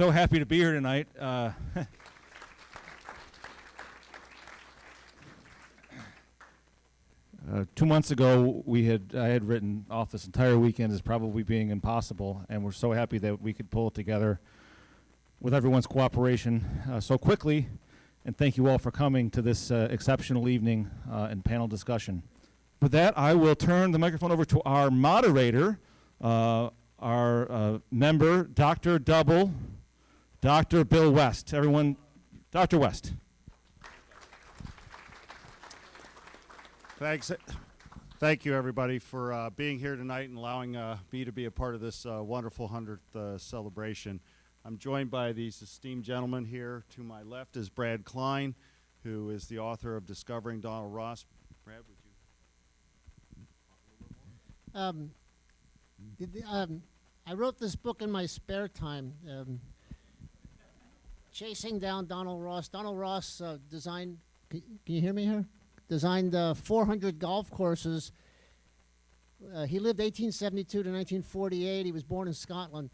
So happy to be here tonight. 2 months ago, I had written off this entire weekend as probably being impossible, and we're so happy that we could pull it together with everyone's cooperation so quickly. And thank you all for coming to this exceptional evening and panel discussion. With that, I will turn the microphone over to our moderator, our member, Dr. Double, Dr. Bill West. Everyone, Dr. West. Thanks. Thank you, everybody, for being here tonight and allowing me to be a part of this wonderful 100th celebration. I'm joined by these esteemed gentlemen here. To my left is Brad Klein, who is the author of Discovering Donald Ross. Brad, would you? I wrote this book in my spare time, chasing down Donald Ross. Donald Ross designed, can you hear me here? Designed 400 golf courses. He lived 1872 to 1948. He was born in Scotland.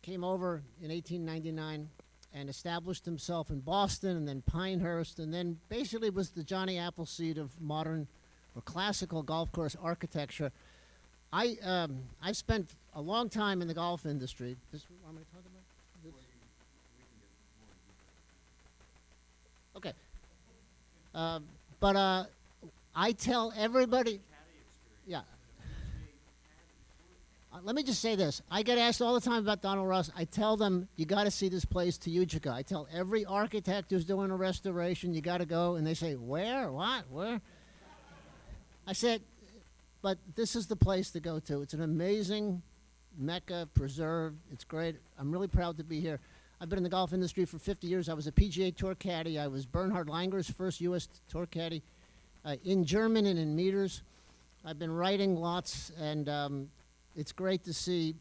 Came over in 1899 and established himself in Boston and then Pinehurst, and then basically was the Johnny Appleseed of modern or classical golf course architecture. I've spent a long time in the golf industry. This is what I'm going to talk about? Okay. But I tell everybody, yeah. Let me just say this. I get asked all the time about Donald Ross. I tell them, you got to see this place, Teugega. I tell every architect who's doing a restoration, you got to go. And they say, where? What? Where? I said, but this is the place to go to. It's an amazing Mecca, preserved. It's great. I'm really proud to be here. I've been in the golf industry for 50 years. I was a PGA Tour caddy. I was Bernhard Langer's first U.S. Tour caddy in German and in meters. I've been writing lots, and it's great to see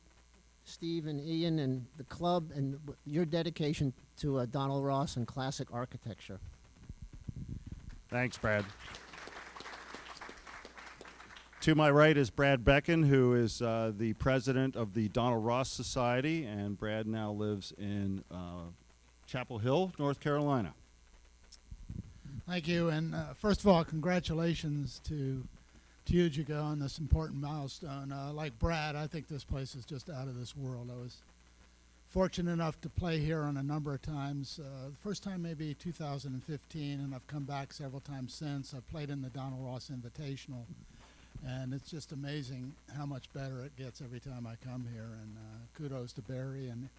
Steve and Ian and the club and your dedication to Donald Ross and classic architecture. Thanks, Brad. To my right is Brad Becken, who is the president of the Donald Ross Society, and Brad now lives in Chapel Hill, North Carolina. Thank you, and first of all, congratulations to Teugega on this important milestone. Like Brad, I think this place is just out of this world. I was fortunate enough to play here on a number of times. The first time maybe 2015, and I've come back several times since. I've played in the Donald Ross Invitational. And it's just amazing how much better it gets every time I come here. And kudos to Barry and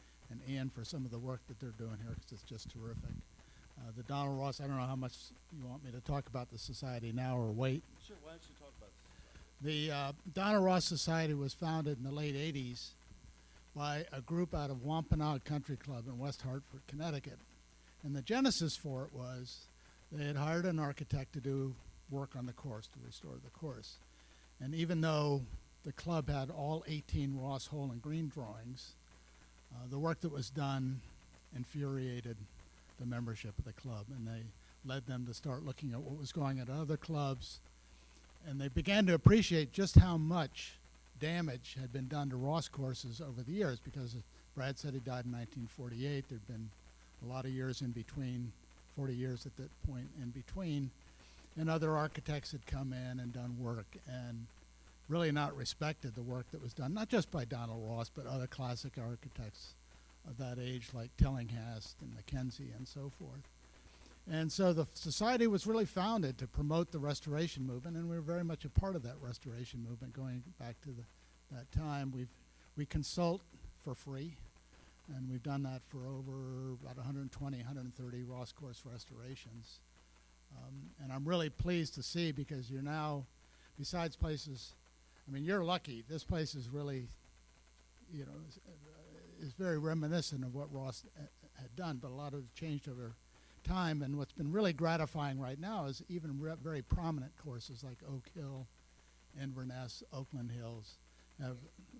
Ian for some of the work that they're doing here, because it's just terrific. The Donald Ross, I don't know how much you want me to talk about the society now or wait. Sure, why don't you talk about this? The Donald Ross Society was founded in the late 80s by a group out of Wampanoag Country Club in West Hartford, Connecticut. And the genesis for it was they had hired an architect to do work on the course, to restore the course. And even though the club had all 18 Ross hole and green drawings, the work that was done infuriated the membership of the club, and they led them to start looking at what was going on at other clubs. And they began to appreciate just how much damage had been done to Ross courses over the years, because Brad said he died in 1948. There'd been a lot of years in between, 40 years at that point in between. And other architects had come in and done work and really not respected the work that was done, not just by Donald Ross, but other classic architects of that age like Tillinghast and Mackenzie and so forth. And so the society was really founded to promote the restoration movement, and we were very much a part of that restoration movement going back to that time. We consult for free, and we've done that for over about 120, 130 Ross course restorations. And I'm really pleased to see, because you're now, besides places, I mean, you're lucky. This place is really, you know, is very reminiscent of what Ross had done, but a lot of it changed over time. And what's been really gratifying right now is even very prominent courses like Oak Hill, Inverness, Oakland Hills have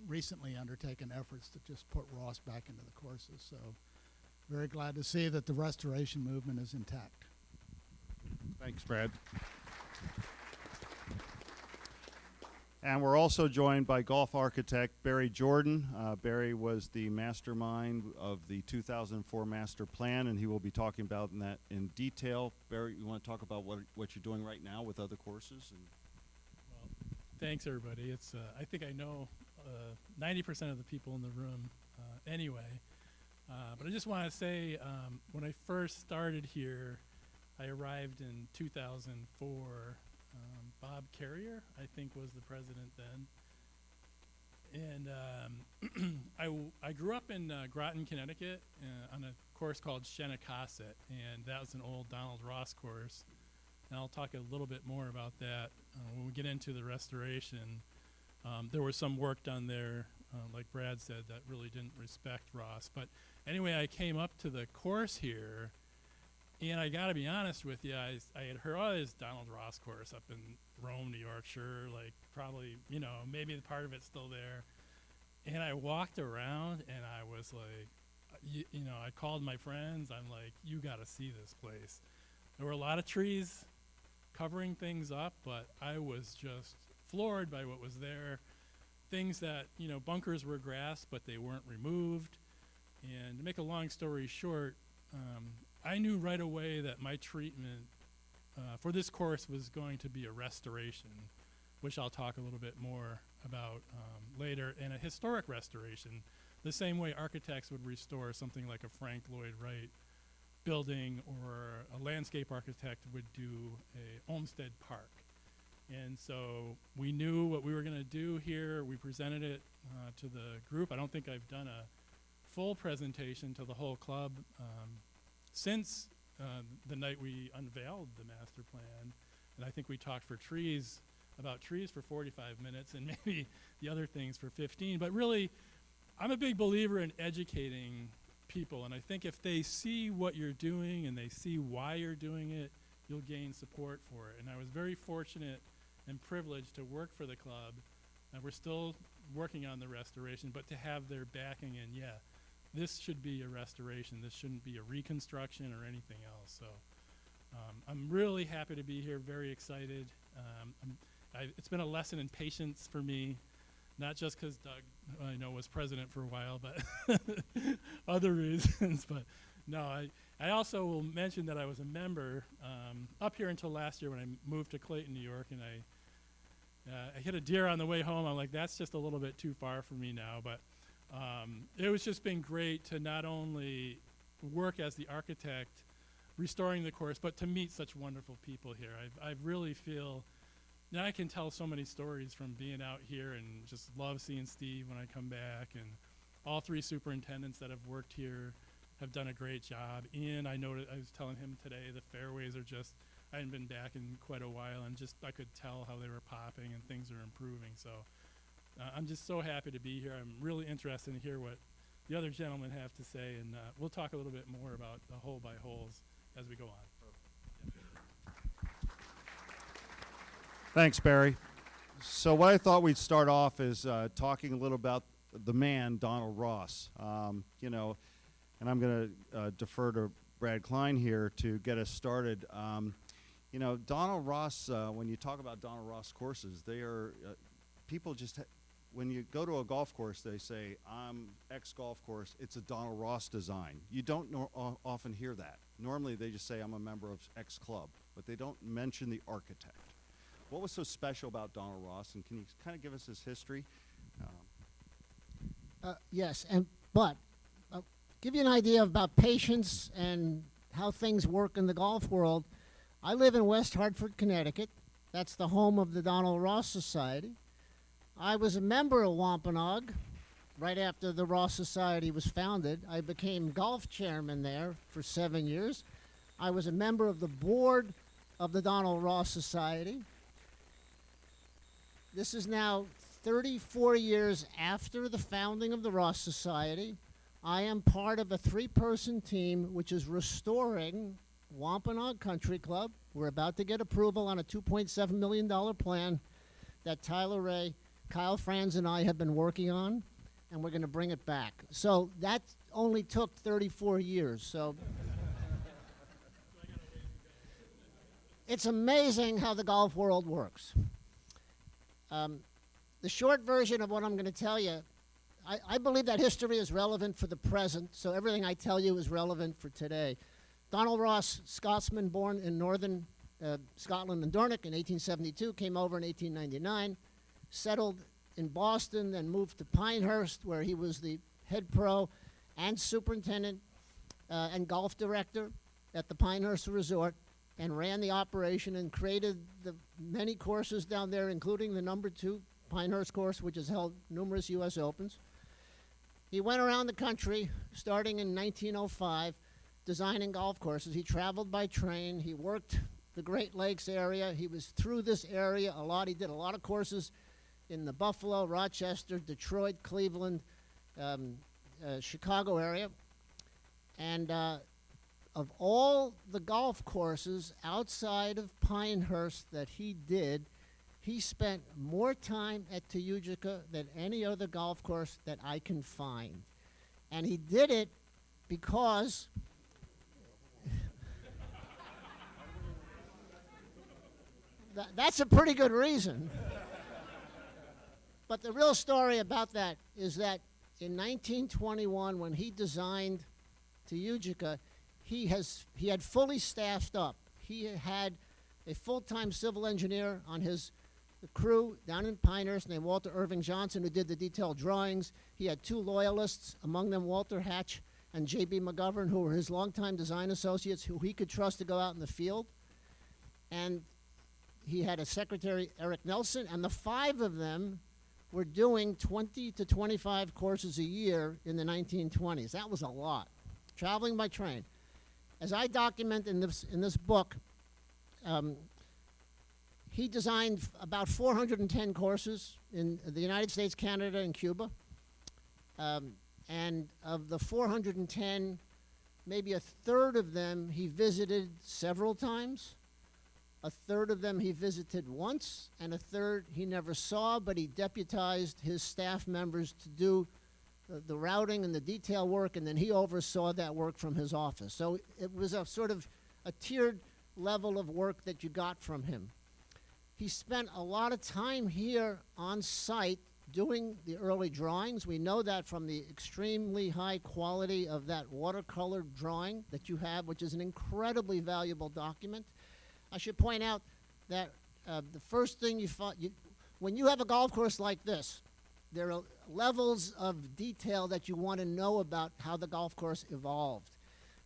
recently undertaken efforts to just put Ross back into the courses. So very glad to see that the restoration movement is intact. Thanks, Brad. And we're also joined by golf architect Barry Jordan. Barry was the mastermind of the 2004 master plan, and he will be talking about that in detail. Barry, you want to talk about what you're doing right now with other courses? Well, thanks everybody. It's I think I know 90% of the people in the room anyway. But I just want to say, when I first started here, I arrived in 2004. Bob Carrier, I think, was the president then. And I grew up in Groton, Connecticut, on a course called Shenecosset, and that was an old Donald Ross course. And I'll talk a little bit more about that when we get into the restoration. There was some work done there, like Brad said, that really didn't respect Ross. But anyway, I came up to the course here, and I got to be honest with you, I had heard, oh, this Donald Ross course up in Rome, New Yorkshire, like probably, you know, maybe the part of it's still there. And I walked around, and I was like, you know, I called my friends. I'm like, you got to see this place. There were a lot of trees covering things up, but I was just floored by what was there. Things that, you know, bunkers were grass, but they weren't removed. And to make a long story short, I knew right away that my treatment for this course was going to be a restoration, which I'll talk a little bit more about later, and a historic restoration, the same way architects would restore something like a Frank Lloyd Wright building, or a landscape architect would do a Olmsted Park. And so we knew what we were going to do here. We presented it to the group. I don't think I've done a full presentation to the whole club since the night we unveiled the master plan. And I think we talked about trees for 45 minutes, and maybe the other things for 15. But really, I'm a big believer in educating people. And I think if they see what you're doing and they see why you're doing it, you'll gain support for it. And I was very fortunate and privileged to work for the club. And we're still working on the restoration, but to have their backing in, yeah, this should be a restoration. This shouldn't be a reconstruction or anything else. So I'm really happy to be here, very excited. It's been a lesson in patience for me, not just because Doug, I know, was president for a while, but other reasons. But no, I also will mention that I was a member up here until last year when I moved to Clayton, New York, and I hit a deer on the way home. I'm like, that's just a little bit too far for me now. But it was just been great to not only work as the architect restoring the course, but to meet such wonderful people here. I really feel, now I can tell so many stories from being out here, and just love seeing Steve when I come back, and all three superintendents that have worked here have done a great job. And I noticed, I was telling him today, the fairways are just, I hadn't been back in quite a while, and just I could tell how they were popping and things are improving. So I'm just so happy to be here. I'm really interested to hear what the other gentlemen have to say, and we'll talk a little bit more about the hole by holes as we go on. Thanks, Barry. So what I thought we'd start off is talking a little about the man, Donald Ross. You know, and I'm going to defer to Brad Klein here to get us started. You know, Donald Ross, when you talk about Donald Ross courses, they are, people just, when you go to a golf course, they say, I'm X golf course, it's a Donald Ross design. You don't often hear that. Normally they just say, I'm a member of X club, but they don't mention the architect. What was so special about Donald Ross, and can you kind of give us his history? Yes, but give you an idea about patience and how things work in the golf world. I live in West Hartford, Connecticut. That's the home of the Donald Ross Society. I was a member of Wampanoag right after the Ross Society was founded. I became golf chairman there for 7 years. I was a member of the board of the Donald Ross Society. This is now 34 years after the founding of the Ross Society. I am part of a 3-person team which is restoring Wampanoag Country Club. We're about to get approval on a $2.7 million plan that Tyler Ray, Kyle Franz, and I have been working on, and we're going to bring it back. So that only took 34 years. So it's amazing how the golf world works. the short version of what I'm going to tell you, I believe that history is relevant for the present, so everything I tell you is relevant for today. Donald Ross, Scotsman born in northern Scotland and Dornoch in 1872, came over in 1899, settled in Boston, then moved to Pinehurst, where he was the head pro and superintendent and golf director at the Pinehurst Resort, and ran the operation and created the many courses down there, including the number 2 Pinehurst course, which has held numerous U.S. Opens. He went around the country, starting in 1905, designing golf courses. He traveled by train. He worked the Great Lakes area. He was through this area a lot. He did a lot of courses in the Buffalo, Rochester, Detroit, Cleveland, Chicago area. And of all the golf courses outside of Pinehurst that he did, he spent more time at Teugega than any other golf course that I can find. And he did it because that's a pretty good reason. But the real story about that is that in 1921, when he designed Teugega, he had fully staffed up. He had a full-time civil engineer on his crew down in Pinehurst named Walter Irving Johnson, who did the detailed drawings. He had 2 loyalists, among them Walter Hatch and J.B. McGovern, who were his longtime design associates, who he could trust to go out in the field. And he had a secretary, Eric Nelson, and the 5 of them were doing 20 to 25 courses a year in the 1920s. That was a lot, traveling by train. As I document in this book, he designed about 410 courses in the United States, Canada, and Cuba. And of the 410, maybe a third of them he visited several times. A third of them he visited once, and a third he never saw, but he deputized his staff members to do the routing and the detail work, and then he oversaw that work from his office. So it was a sort of a tiered level of work that you got from him. He spent a lot of time here on site doing the early drawings. We know that from the extremely high quality of that watercolor drawing that you have, which is an incredibly valuable document. I should point out that the first thing when you have a golf course like this, there are levels of detail that you want to know about how the golf course evolved.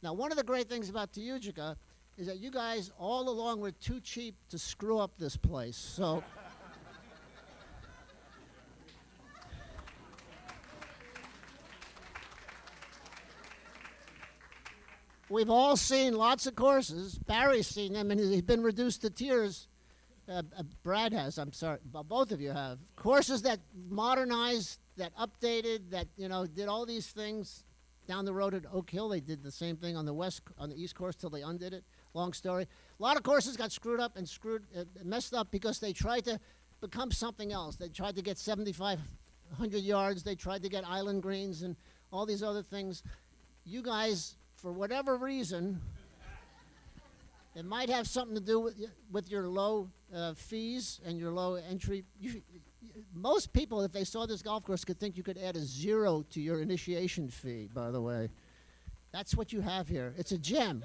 Now, one of the great things about Teugega is that you guys all along were too cheap to screw up this place. So we've all seen lots of courses. Barry's seen them, and he's been reduced to tears. Brad has, I'm sorry, both of you have. Courses that modernized, that updated, that, did all these things. Down the road at Oak Hill, they did the same thing on the East Course till they undid it. Long story. A lot of courses got screwed up and messed up because they tried to become something else. They tried to get 7,500 yards. They tried to get island greens and all these other things. You guys, for whatever reason, it might have something to do with your low fees and your low entry. Most people, if they saw this golf course, could think you could add a 0 to your initiation fee, by the way. That's what you have here. It's a gem.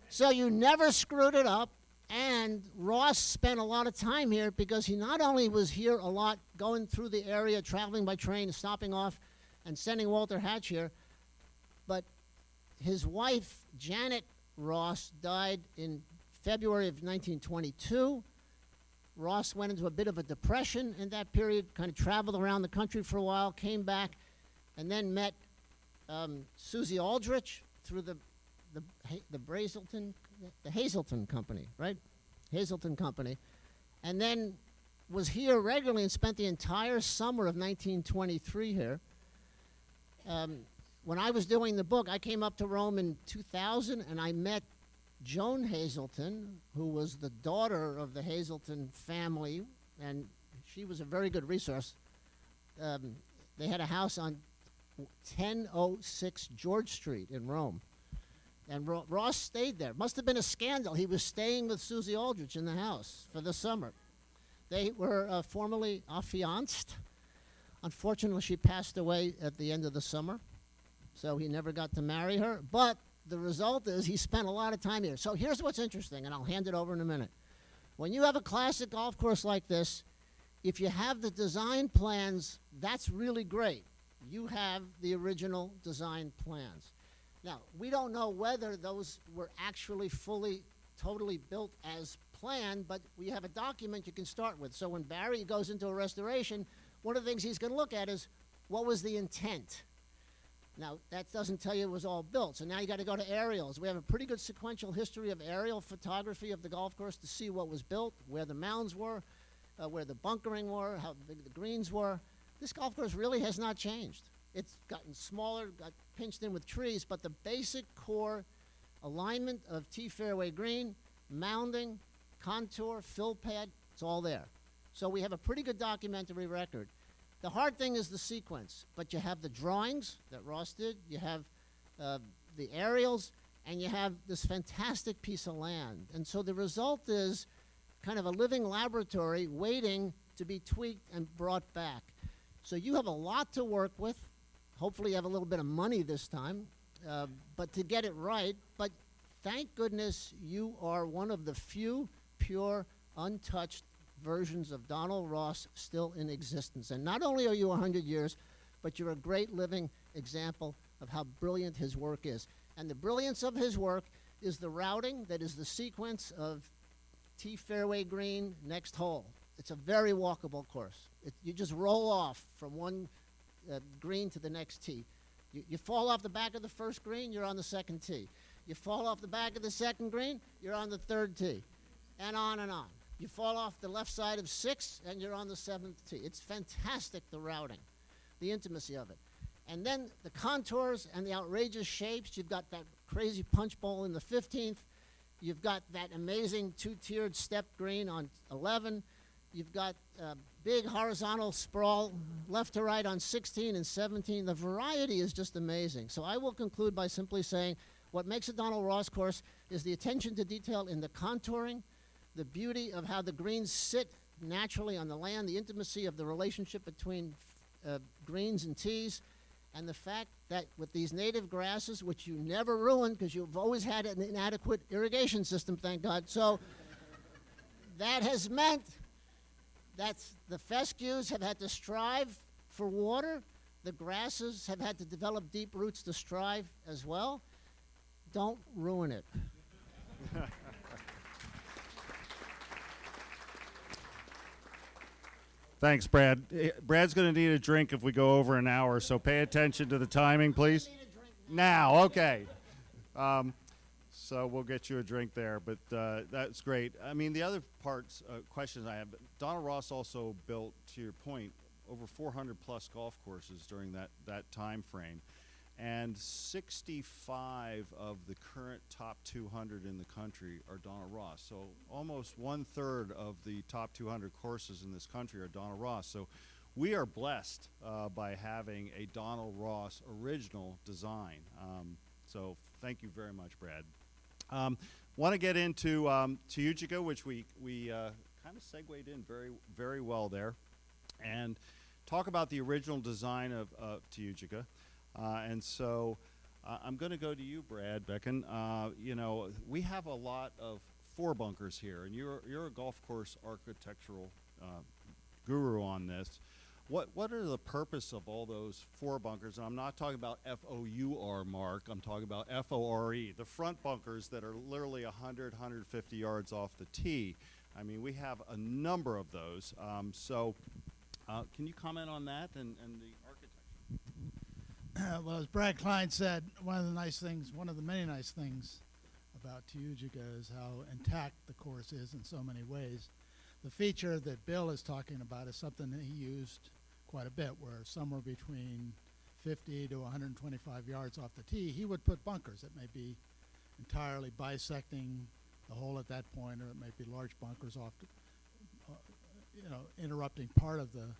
So you never screwed it up, and Ross spent a lot of time here because he not only was here a lot, going through the area, traveling by train, stopping off, and sending Walter Hatch here, but his wife, Janet Ross, died in February of 1922. Ross went into a bit of a depression in that period, kind of traveled around the country for a while, came back, and then met Susie Aldrich through the Hazelton Company, right? Hazelton Company. And then was here regularly and spent the entire summer of 1923 here. When I was doing the book, I came up to Rome in 2000, and I met Joan Hazelton, who was the daughter of the Hazelton family, and she was a very good resource. They had a house on 1006 George Street in Rome. And Ross stayed there. Must have been a scandal. He was staying with Susie Aldrich in the house for the summer. They were formerly affianced. Unfortunately, she passed away at the end of the summer, so he never got to marry her. But the result is he spent a lot of time here. So here's what's interesting, and I'll hand it over in a minute. When you have a classic golf course like this, if you have the design plans, that's really great. You have the original design plans. Now, we don't know whether those were actually fully, totally built as planned, but we have a document you can start with. So when Barry goes into a restoration, one of the things he's going to look at is what was the intent. Now, that doesn't tell you it was all built. So now you got to go to aerials. We have a pretty good sequential history of aerial photography of the golf course to see what was built, where the mounds were, where the bunkering were, how big the greens were. This golf course really has not changed. It's gotten smaller, got pinched in with trees, but the basic core alignment of tee fairway green, mounding, contour, fill pad, it's all there. So we have a pretty good documentary record. The hard thing is the sequence, but you have the drawings that Ross did, you have the aerials, and you have this fantastic piece of land. And so the result is kind of a living laboratory waiting to be tweaked and brought back. So you have a lot to work with. Hopefully you have a little bit of money this time, but to get it right. But thank goodness you are one of the few pure, untouched versions of Donald Ross still in existence. And not only are you 100 years, but you're a great living example of how brilliant his work is. And the brilliance of his work is the routing, that is the sequence of tee fairway green, next hole. It's a very walkable course. You just roll off from one green to the next tee. You fall off the back of the first green, you're on the second tee. You fall off the back of the second green, you're on the third tee. And on and on. You fall off the left side of 6, and you're on the 7th tee. It's fantastic, the routing, the intimacy of it. And then the contours and the outrageous shapes. You've got that crazy punch bowl in the 15th. You've got that amazing two-tiered step green on 11. You've got big horizontal sprawl left to right on 16 and 17. The variety is just amazing. So I will conclude by simply saying what makes a Donald Ross course is the attention to detail in the contouring, the beauty of how the greens sit naturally on the land, the intimacy of the relationship between greens and tees, and the fact that with these native grasses, which you never ruin because you've always had an inadequate irrigation system, thank God. So that has meant that the fescues have had to strive for water. The grasses have had to develop deep roots to strive as well. Don't ruin it. Thanks, Brad. Brad's going to need a drink if we go over an hour, so pay attention to the timing, please. Now, okay. So we'll get you a drink there, but that's great. I mean, the other parts, questions I have, Donald Ross also built, to your point, over 400 plus golf courses during that time frame. And 65 of the current top 200 in the country are Donald Ross. So almost 1/3 of the top 200 courses in this country are Donald Ross. So we are blessed by having a Donald Ross original design. So thank you very much, Brad. Want to get into Teugega, which we kind of segued in very, very well there, and talk about the original design of Teugega. And so I'm going to go to you, Brad Becken. You know, we have a lot of four bunkers here, and you're a golf course architectural guru on this. What are the purpose of all those four bunkers? And I'm not talking about F-O-U-R, Mark. I'm talking about F-O-R-E, the front bunkers that are literally 100, 150 yards off the tee. I mean, we have a number of those. So can you comment on that and the architecture? Well, as Brad Klein said, one of the many nice things about Teugega is how intact the course is in so many ways. The feature that Bill is talking about is something that he used quite a bit, where somewhere between 50 to 125 yards off the tee, he would put bunkers that may be entirely bisecting the hole at that point, or it may be large bunkers off, interrupting part of the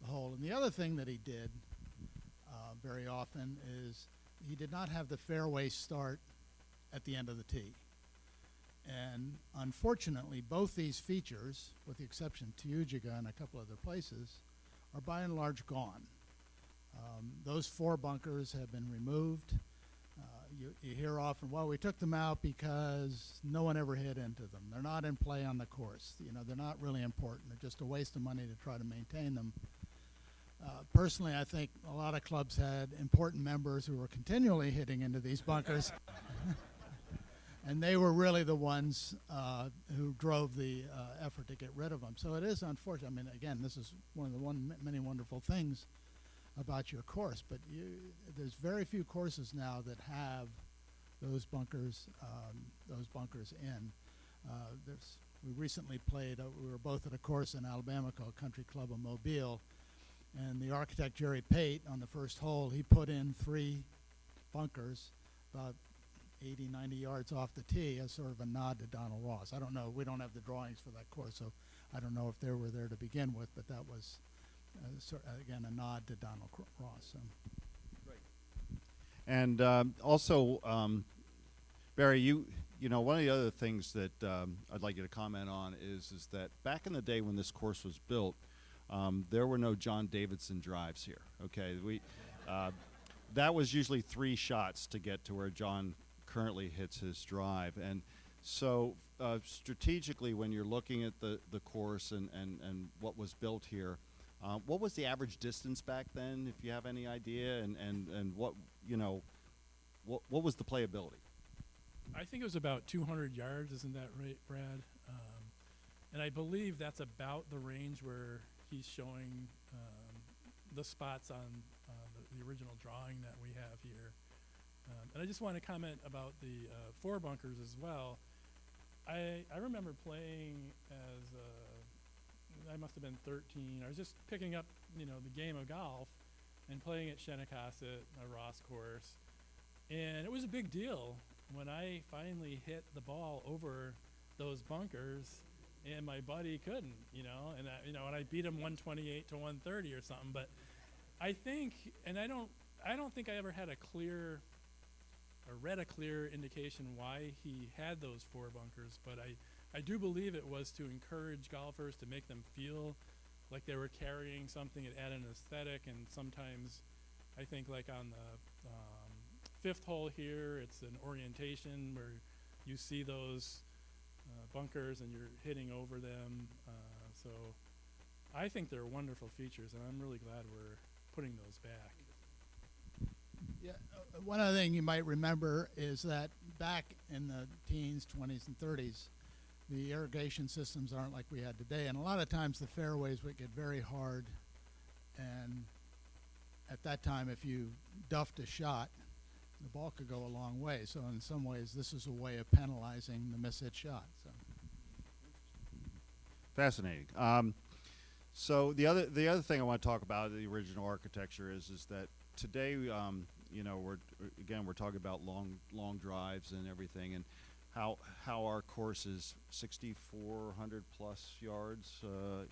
hole. And the other thing that he did very often is he did not have the fairway start at the end of the tee. And unfortunately, both these features, with the exception of Teugega and a couple other places, are by and large gone. Those 4 bunkers have been removed. You hear often, well, we took them out because no one ever hit into them. They're not in play on the course. You know, they're not really important. They're just a waste of money to try to maintain them. Personally, I think a lot of clubs had important members who were continually hitting into these bunkers. And they were really the ones who drove the effort to get rid of them. So it is unfortunate. I mean, again, this is one of the many wonderful things about your course, but there's very few courses now that have those bunkers in. We recently played, we were both at a course in Alabama called Country Club of Mobile, and the architect Jerry Pate, on the first hole, he put in 3 bunkers about 80, 90 yards off the tee as sort of a nod to Donald Ross. I don't know, we don't have the drawings for that course, so I don't know if they were there to begin with, but that was again, a nod to Donald Ross. So. Great. And also, Barry, you know, one of the other things that I'd like you to comment on is that back in the day when this course was built, there were no John Davidson drives here. Okay, that was usually 3 shots to get to where John currently hits his drive, and so strategically, when you're looking at the course and what was built here. What was the average distance back then, if you have any idea, and what, you know, what was the playability? I think it was about 200 yards, isn't that right, Brad? And I believe that's about the range where he's showing the spots on the original drawing that we have here. And I just want to comment about the 4 bunkers as well. I remember playing as I must have been 13. I was just picking up, you know, the game of golf and playing at Shinnecossett, a Ross course. And it was a big deal when I finally hit the ball over those bunkers and my buddy couldn't, you know, and and I beat him 128 to 130 or something. But I think, and I don't think I ever had a clear or read a clear indication why he had those 4 bunkers, but I do believe it was to encourage golfers, to make them feel like they were carrying something. It added an aesthetic, and sometimes I think like on the 5th hole here, it's an orientation where you see those bunkers and you're hitting over them. So I think they're wonderful features, and I'm really glad we're putting those back. Yeah, one other thing you might remember is that back in the teens, 20s, and 30s, the irrigation systems aren't like we had today, and a lot of times the fairways would get very hard, and at that time, if you duffed a shot, the ball could go a long way. So in some ways, this is a way of penalizing the mishit shot. So. Fascinating. So the other thing I want to talk about the original architecture is that today, you know, we're talking about long drives and everything, and how our course is 6,400 plus yards.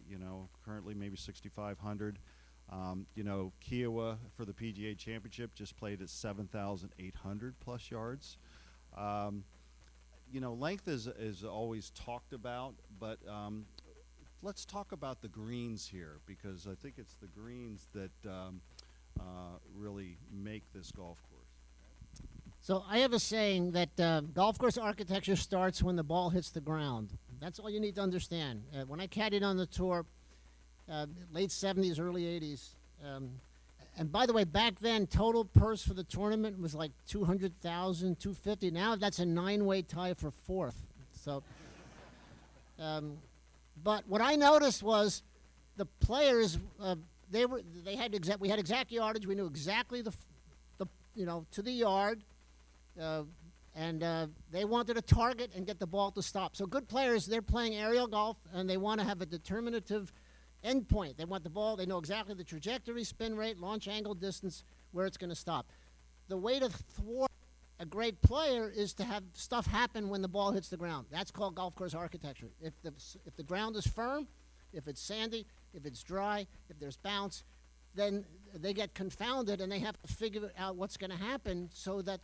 You know, currently maybe 6,500. You know, Kiowa for the PGA Championship just played at 7,800 plus yards. You know, length is always talked about, but let's talk about the greens here, because I think it's the greens that really make this golf course. So I have a saying that golf course architecture starts when the ball hits the ground. That's all you need to understand. When I caddied on the tour, late 70s, early 80s, and by the way, back then, total purse for the tournament was like $200,000, $250,000. Now that's a 9-way tie for 4th. So, but what I noticed was the players, we had exact yardage. We knew exactly the to the yard, and they wanted a target and get the ball to stop. So good players, they're playing aerial golf, and they want to have a determinative end point. They want the ball. They know exactly the trajectory, spin rate, launch angle, distance, where it's going to stop. The way to thwart a great player is to have stuff happen when the ball hits the ground. That's called golf course architecture. If the ground is firm, if it's sandy, if it's dry, if there's bounce, then they get confounded and they have to figure out what's going to happen so that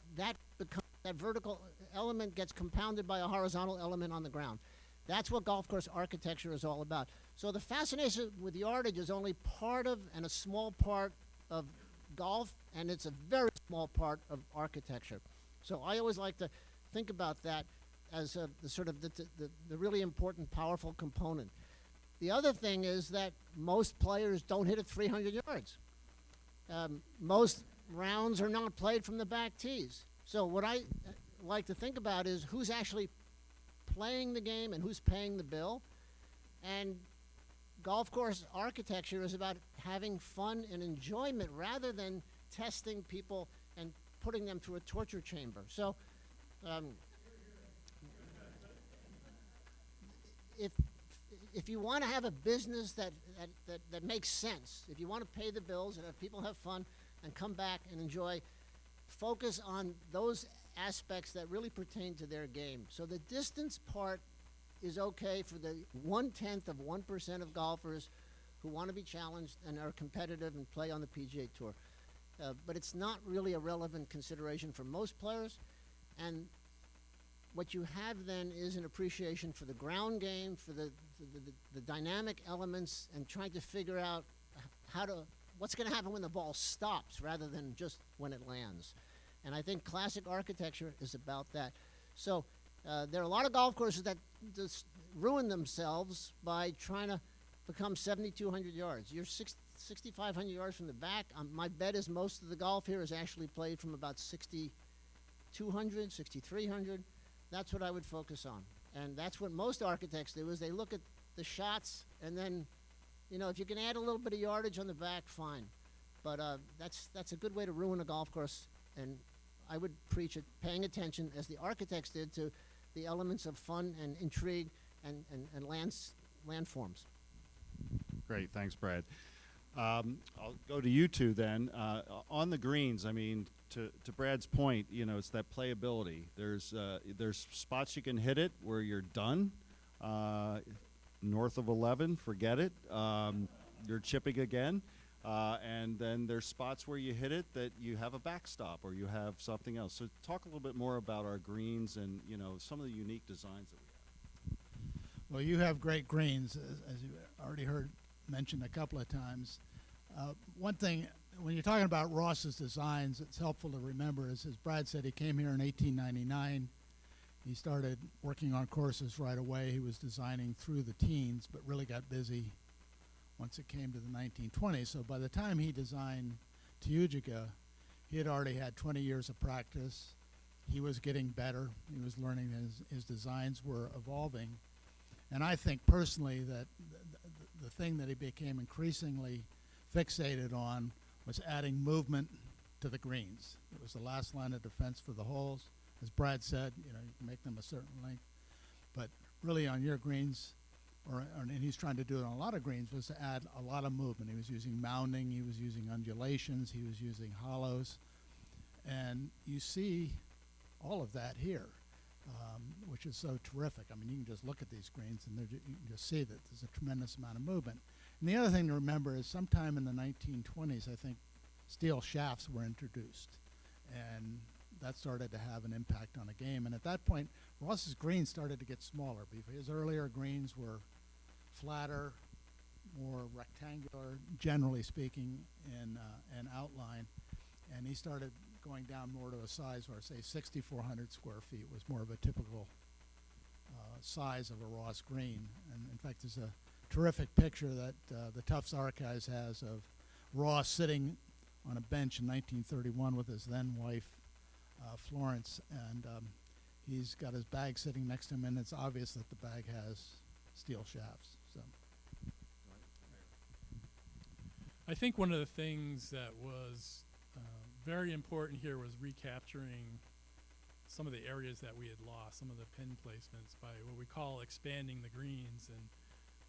vertical element gets compounded by a horizontal element on the ground. That's what golf course architecture is all about. So the fascination with yardage is only part of and a small part of golf, and it's a very small part of architecture. So I always like to think about that as the sort of the really important, powerful component. The other thing is that most players don't hit it 300 yards. Most rounds are not played from the back tees. So what I like to think about is who's actually playing the game and who's paying the bill. And golf course architecture is about having fun and enjoyment rather than testing people and putting them through a torture chamber. So if you want to have a business that makes sense, if you want to pay the bills and have people have fun and come back and enjoy, focus on those aspects that really pertain to their game. So the distance part is okay for the 0.1% of golfers who want to be challenged and are competitive and play on the PGA Tour. But it's not really a relevant consideration for most players. And what you have then is an appreciation for the ground game, for the dynamic elements, and trying to figure out what's going to happen when the ball stops rather than just when it lands. And I think classic architecture is about that. So there are a lot of golf courses that just ruin themselves by trying to become 7,200 yards. You're 6,500 yards from the back. My bet is most of the golf here is actually played from about 6,200, 6,300. That's what I would focus on. And that's what most architects do, is they look at the shots, and then, if you can add a little bit of yardage on the back, fine. But that's a good way to ruin a golf course. And I would preach it, paying attention, as the architects did, to the elements of fun and intrigue and landforms. Great, thanks, Brad. I'll go to you two then. On the greens, I mean, to Brad's point, it's that playability. There's spots you can hit it where you're done. North of 11, forget it. You're chipping again. And then there's spots where you hit it that you have a backstop or you have something else. So talk a little bit more about our greens and, some of the unique designs that we have. Well, you have great greens, as you already heard mentioned a couple of times. One thing, when you're talking about Ross's designs, it's helpful to remember is, as Brad said, he came here in 1899. He started working on courses right away. He was designing through the teens, but really got busy once it came to the 1920s. So by the time he designed Teugega, he had already had 20 years of practice. He was getting better. He was learning, his designs were evolving. And I think personally that the thing that he became increasingly fixated on was adding movement to the greens. It was the last line of defense for the holes. As Brad said, you can make them a certain length. But really on your greens, and he's trying to do it on a lot of greens, was to add a lot of movement. He was using mounding, he was using undulations, he was using hollows. And you see all of that here, which is so terrific. I mean, you can just look at these greens and you can just see that there's a tremendous amount of movement. And the other thing to remember is sometime in the 1920s, I think, steel shafts were introduced. And that started to have an impact on the game. And at that point, Ross's greens started to get smaller. His earlier greens were flatter, more rectangular, generally speaking, in outline. And he started going down more to a size where, say, 6,400 square feet was more of a typical size of a Ross green. And in fact, there's a terrific picture that the Tufts Archives has of Ross sitting on a bench in 1931 with his then wife, Florence, and he's got his bag sitting next to him, and it's obvious that the bag has steel shafts. So, I think one of the things that was very important here was recapturing some of the areas that we had lost, some of the pin placements, by what we call expanding the greens. And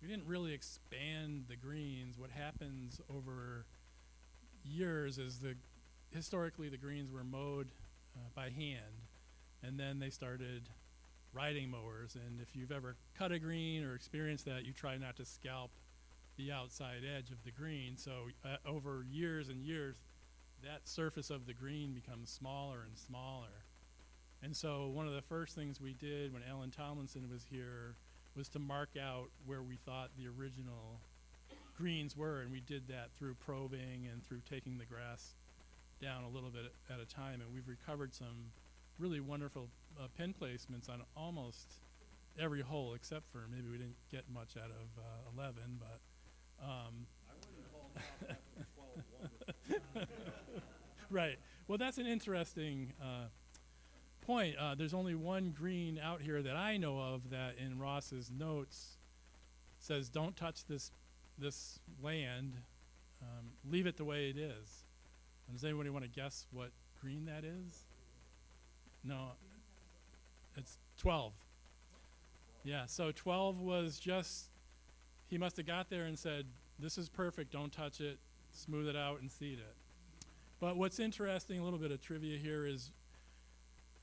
we didn't really expand the greens. What happens over years is historically the greens were mowed by hand, and then they started riding mowers. And if you've ever cut a green or experienced that, you try not to scalp the outside edge of the green. So over years and years, that surface of the green becomes smaller and smaller. And so one of the first things we did when Alan Tomlinson was here was to mark out where we thought the original greens were, and we did that through probing and through taking the grass down a little bit at a time, and we've recovered some really wonderful pin placements on almost every hole, except for maybe we didn't get much out of 11, but right. Well, that's an interesting point. There's only one green out here that I know of that in Ross's notes says don't touch this land, leave it the way it is. And does anybody want to guess what green that is? No, it's 12. Yeah, so 12 was just, he must have got there and said, this is perfect, don't touch it, smooth it out and seed it. But what's interesting, a little bit of trivia here, is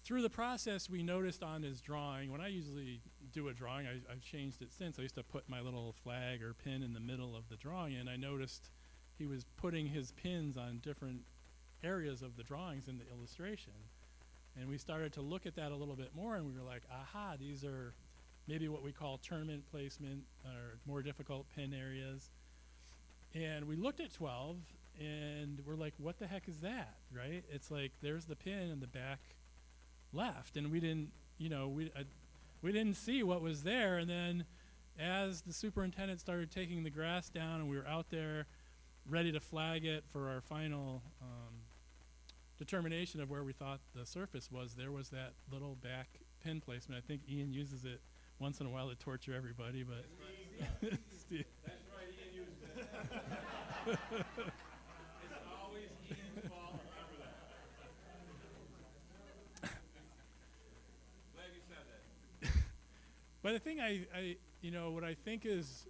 through the process we noticed on his drawing, when I usually do a drawing, I've changed it since, I used to put my little flag or pin in the middle of the drawing, and I noticed he was putting his pins on different areas of the drawings in the illustration. And we started to look at that a little bit more, and we were like, aha, these are maybe what we call tournament placement or more difficult pin areas. And we looked at 12, and we're like, what the heck is that, right? It's like there's the pin in the back left, and we didn't, we didn't see what was there. And then as the superintendent started taking the grass down and we were out there ready to flag it for our final determination of where we thought the surface was, there was that little back pin placement. I think Ian uses it once in a while to torture everybody, but Steve. That's right, Ian uses it. It's always Ian's fault, remember that. Glad you said that. But the thing what I think is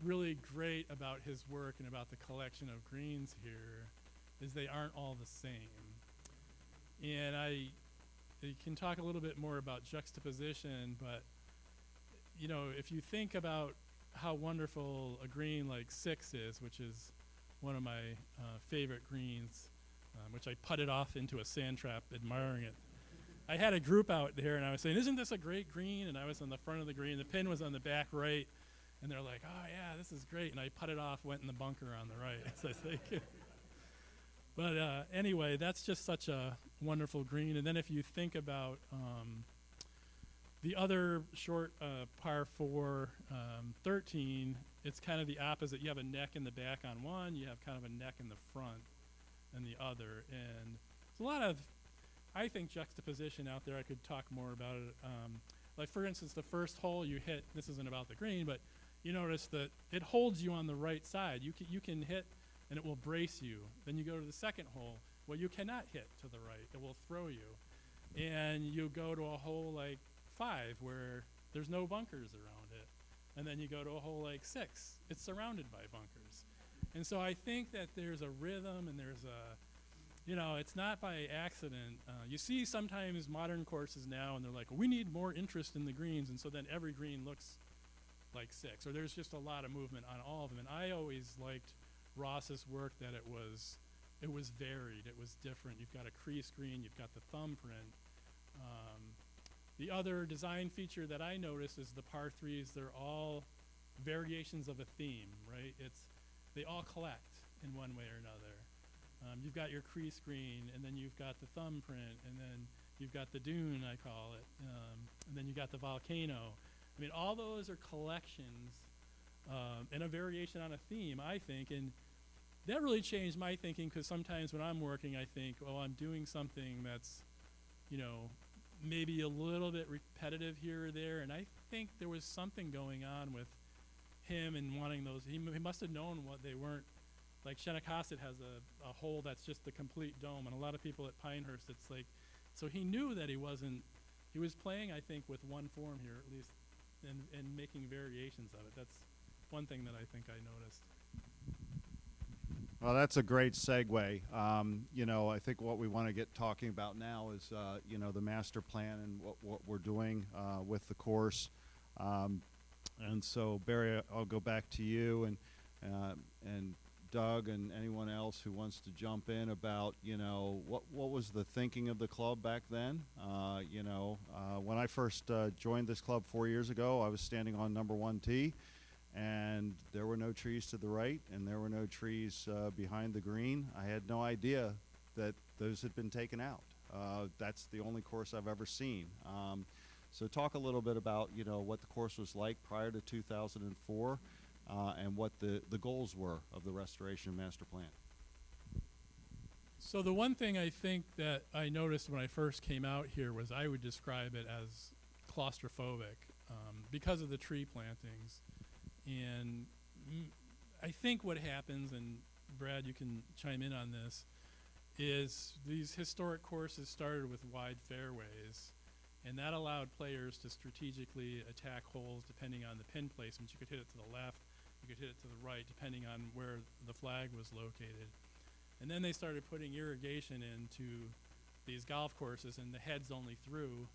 really great about his work and about the collection of greens here is they aren't all the same. And I can talk a little bit more about juxtaposition, but if you think about how wonderful a green like 6 is, which is one of my favorite greens, which I putted off into a sand trap admiring it. I had a group out there and I was saying, isn't this a great green? And I was on the front of the green, the pin was on the back right, and they're like, oh yeah, this is great. And I putted off, went in the bunker on the right. So I think but anyway, that's just such a wonderful green. And then if you think about the other short par 4, 13, it's kind of the opposite. You have a neck in the back on one, you have kind of a neck in the front in the other. And there's a lot of, I think, juxtaposition out there. I could talk more about it. Like for instance, the first hole you hit, this isn't about the green, but you notice that it holds you on the right side. You can hit and it will brace you. Then you go to the second hole. Well, you cannot hit to the right. It will throw you. And you go to a hole like 5 where there's no bunkers around it. And then you go to a hole like 6. It's surrounded by bunkers. And so I think that there's a rhythm and there's a, it's not by accident. You see sometimes modern courses now and they're like, we need more interest in the greens. And so then every green looks like 6. Or there's just a lot of movement on all of them. And I always liked Ross's work that it was varied, it was different. You've got a crease green, you've got the thumbprint. The other design feature that I noticed is the par 3s, they're all variations of a theme, right? They all collect in one way or another. You've got your crease green, and then you've got the thumbprint, and then you've got the dune, I call it, and then you got the volcano. I mean, all those are collections and a variation on a theme, I think, and that really changed my thinking because sometimes when I'm working, I think, oh, I'm doing something that's, maybe a little bit repetitive here or there, and I think there was something going on with him and wanting those. He must have known what they weren't. Like Shenecasset has a hole that's just the complete dome, and a lot of people at Pinehurst, it's like, so he knew that he was playing, I think, with one form here at least, and making variations of it. That's one thing that I think I noticed. Well, that's a great segue. I think what we want to get talking about now is, the master plan and what we're doing with the course. And so, Barry, I'll go back to you and Doug and anyone else who wants to jump in about, what was the thinking of the club back then. When I first joined this club 4 years ago, I was standing on number 1 tee, and there were no trees to the right, and there were no trees behind the green. I had no idea that those had been taken out. That's the only course I've ever seen. So talk a little bit about, what the course was like prior to 2004. And what the goals were of the restoration master plan. So the one thing I think that I noticed when I first came out here was I would describe it as claustrophobic because of the tree plantings. And I think what happens, and Brad, you can chime in on this, is these historic courses started with wide fairways, and that allowed players to strategically attack holes depending on the pin placement. You could hit it to the left, you could hit it to the right, depending on where the flag was located. And then they started putting irrigation into these golf courses, and the heads only threw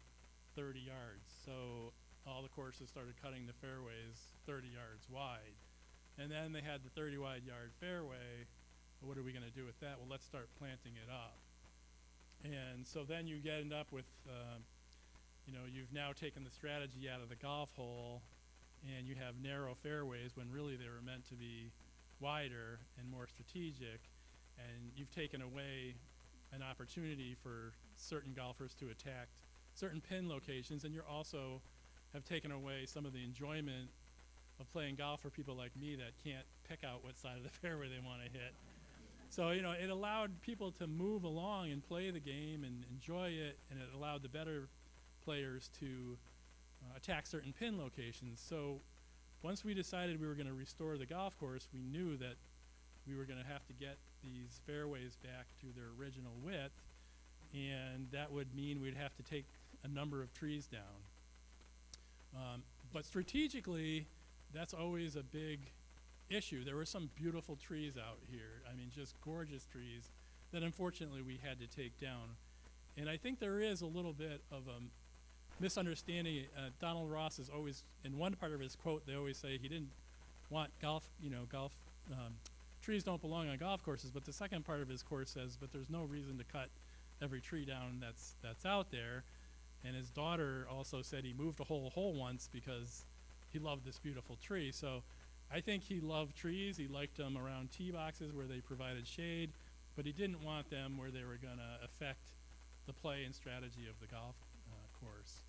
30 yards. So all the courses started cutting the fairways 30 yards wide. And then they had the 30 wide yard fairway. Well, what are we going to do with that? Well, let's start planting it up. And so then you end up with, you've now taken the strategy out of the golf hole, and you have narrow fairways when really they were meant to be wider and more strategic. And you've taken away an opportunity for certain golfers to attack certain pin locations, and you also have taken away some of the enjoyment of playing golf for people like me that can't pick out what side of the fairway they want to hit. So, it allowed people to move along and play the game and enjoy it, and it allowed the better players to attack certain pin locations. So once we decided we were going to restore the golf course, we knew that we were going to have to get these fairways back to their original width, and that would mean we'd have to take a number of trees down. But strategically, that's always a big issue. There were some beautiful trees out here. I mean, just gorgeous trees that unfortunately we had to take down. And I think there is a little bit of a misunderstanding. Donald Ross is always, in one part of his quote, they always say he didn't want trees don't belong on golf courses, but the second part of his course says, but there's no reason to cut every tree down that's out there. And his daughter also said he moved a whole hole once because he loved this beautiful tree. So I think he loved trees. He liked them around tee boxes where they provided shade, but he didn't want them where they were going to affect the play and strategy of the golf course.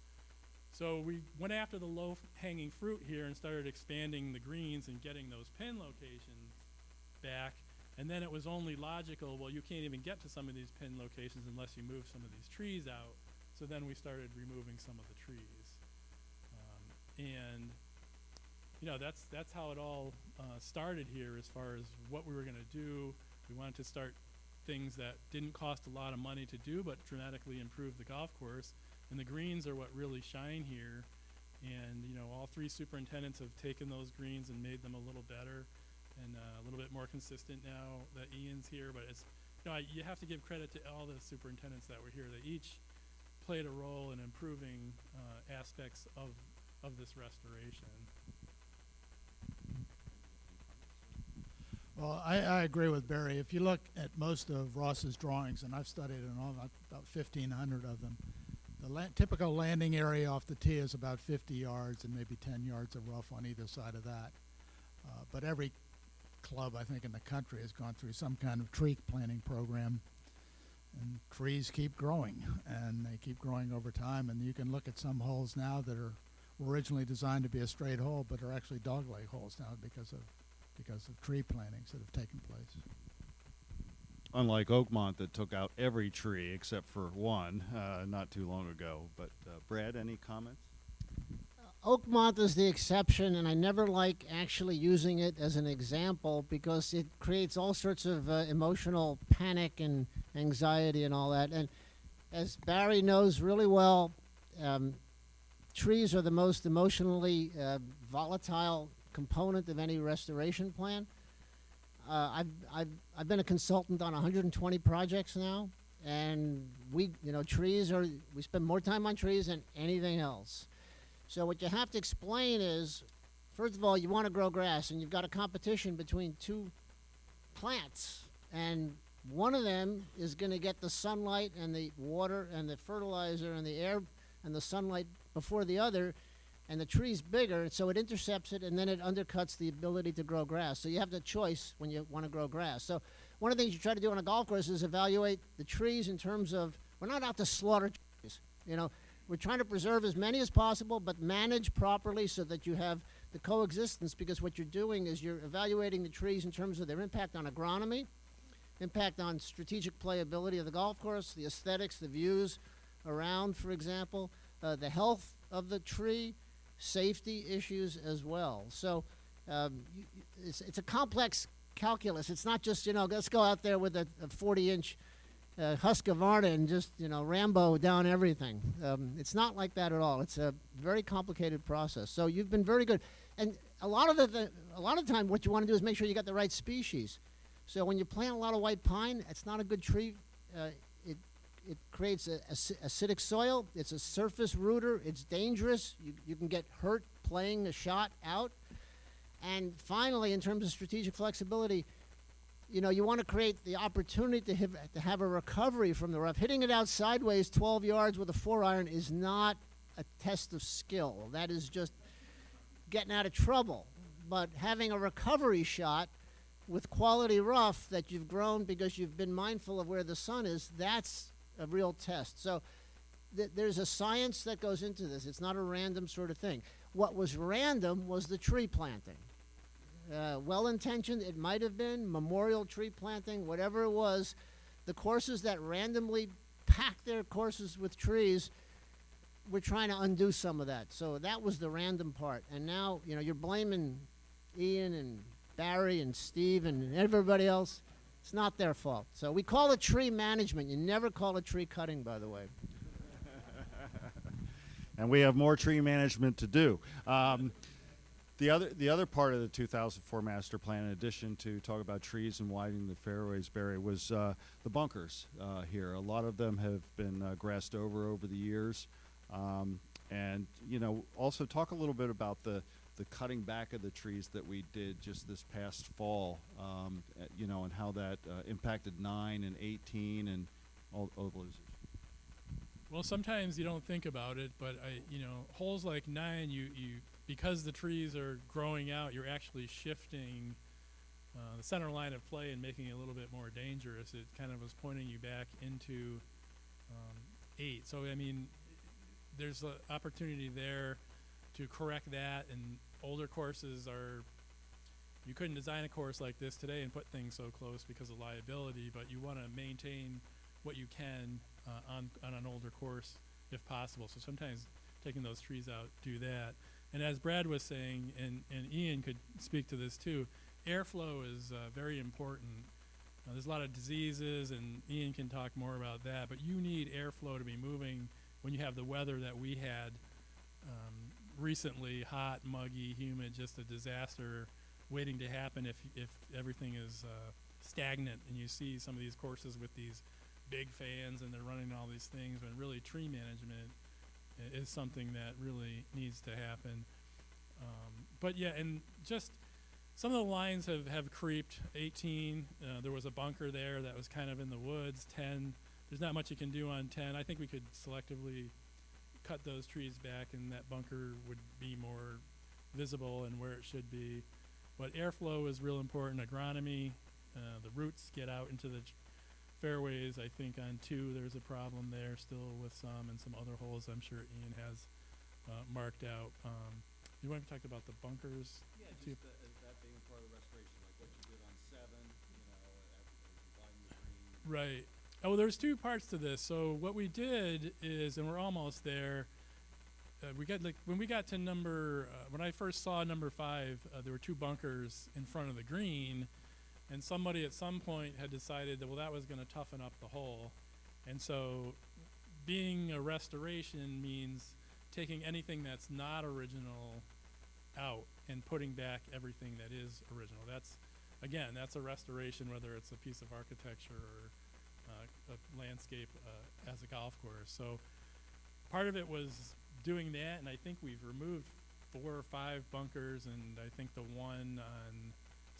So we went after the low-hanging fruit here and started expanding the greens and getting those pin locations back. And then it was only logical, well, you can't even get to some of these pin locations unless you move some of these trees out. So then we started removing some of the trees. That's how it all started here as far as what we were going to do. We wanted to start things that didn't cost a lot of money to do but dramatically improve the golf course. And the greens are what really shine here. And, all three superintendents have taken those greens and made them a little better and a little bit more consistent now that Ian's here. But it's, you have to give credit to all the superintendents that were here. They each played a role in improving aspects of this restoration. Well, I agree with Barry. If you look at most of Ross's drawings, and I've studied about 1,500 of them, the typical landing area off the tee is about 50 yards and maybe 10 yards of rough on either side of that. But every club, I think, in the country has gone through some kind of tree planting program. And trees keep growing, and they keep growing over time. And you can look at some holes now that are originally designed to be a straight hole, but are actually dogleg holes now because of tree plantings that have taken place. Unlike Oakmont that took out every tree except for one not too long ago. But Brad, any comments? Oakmont is the exception, and I never like actually using it as an example because it creates all sorts of emotional panic and anxiety and all that. And as Barry knows really well, trees are the most emotionally volatile component of any restoration plan. I've been a consultant on 120 projects now, and we spend more time on trees than anything else. So what you have to explain is, first of all, you want to grow grass, and you've got a competition between two plants, and one of them is going to get the sunlight and the water and the fertilizer and the air and the sunlight before the other, and the tree's bigger, so it intercepts it, and then it undercuts the ability to grow grass. So you have the choice when you want to grow grass. So one of the things you try to do on a golf course is evaluate the trees in terms of, we're not out to slaughter trees. You know, we're trying to preserve as many as possible, but manage properly so that you have the coexistence, because what you're doing is you're evaluating the trees in terms of their impact on agronomy, impact on strategic playability of the golf course, the aesthetics, the views around, for example, the health of the tree, safety issues as well. So it's a complex calculus. It's not just, let's go out there with a 40-inch Husqvarna and just, Rambo down everything. It's not like that at all. It's a very complicated process. So you've been very good. And a lot of the time what you want to do is make sure you got the right species. So when you plant a lot of white pine, it's not a good tree. It creates acidic soil. It's a surface rooter. It's dangerous. You can get hurt playing a shot out. And finally, in terms of strategic flexibility, you want to create the opportunity to have a recovery from the rough. Hitting it out sideways 12 yards with a 4-iron is not a test of skill. That is just getting out of trouble. But having a recovery shot with quality rough that you've grown because you've been mindful of where the sun is, that's a real test. So there's a science that goes into this. It's not a random sort of thing. What was random was the tree planting. Well-intentioned, it might have been, memorial tree planting, whatever it was. The courses that randomly pack their courses with trees, we're trying to undo some of that. So that was the random part. And now, you're blaming Ian and Barry and Steve and everybody else. It's not their fault. So we call it tree management. You never call it tree cutting, by the way. And we have more tree management to do. The other part of the 2004 master plan, in addition to talk about trees and widening the fairways, Barry, was the bunkers here. A lot of them have been grassed over the years. And, also talk a little bit about the cutting back of the trees that we did just this past fall, and how that impacted 9 and 18 and all those. Well, sometimes you don't think about it, but holes like 9, you because the trees are growing out, you're actually shifting the center line of play and making it a little bit more dangerous. It kind of was pointing you back into 8. So there's an opportunity there to correct that, and older courses you couldn't design a course like this today and put things so close because of liability, but you want to maintain what you can on an older course if possible. So sometimes taking those trees out do that. And as Brad was saying, and Ian could speak to this too, airflow is very important. There's a lot of diseases, and Ian can talk more about that, but you need airflow to be moving when you have the weather that we had recently, hot, muggy, humid, just a disaster waiting to happen if everything is stagnant, and you see some of these courses with these big fans and they're running all these things, when really tree management is something that really needs to happen. But yeah, and just some of the lines have creeped. 18, there was a bunker there that was kind of in the woods. 10, there's not much you can do on 10. I think we could selectively cut those trees back and that bunker would be more visible and where it should be. But airflow is real important. Agronomy, the roots get out into the fairways. I think on 2 there's a problem there still with some, and some other holes I'm sure Ian has marked out. You want to talk about the bunkers? Yeah, too? just that being part of the restoration, like what you did on 7, widening the green. Right. Oh, there's 2 parts to this. So what we did is, and we're almost there, when we got to when I first saw number 5, there were 2 bunkers in front of the green, and somebody at some point had decided that, well, that was going to toughen up the hole. And so being a restoration means taking anything that's not original out and putting back everything that is original. That's a restoration, whether it's a piece of architecture or a landscape as a golf course. So part of it was doing that, and I think we've removed 4 or 5 bunkers, and I think the one on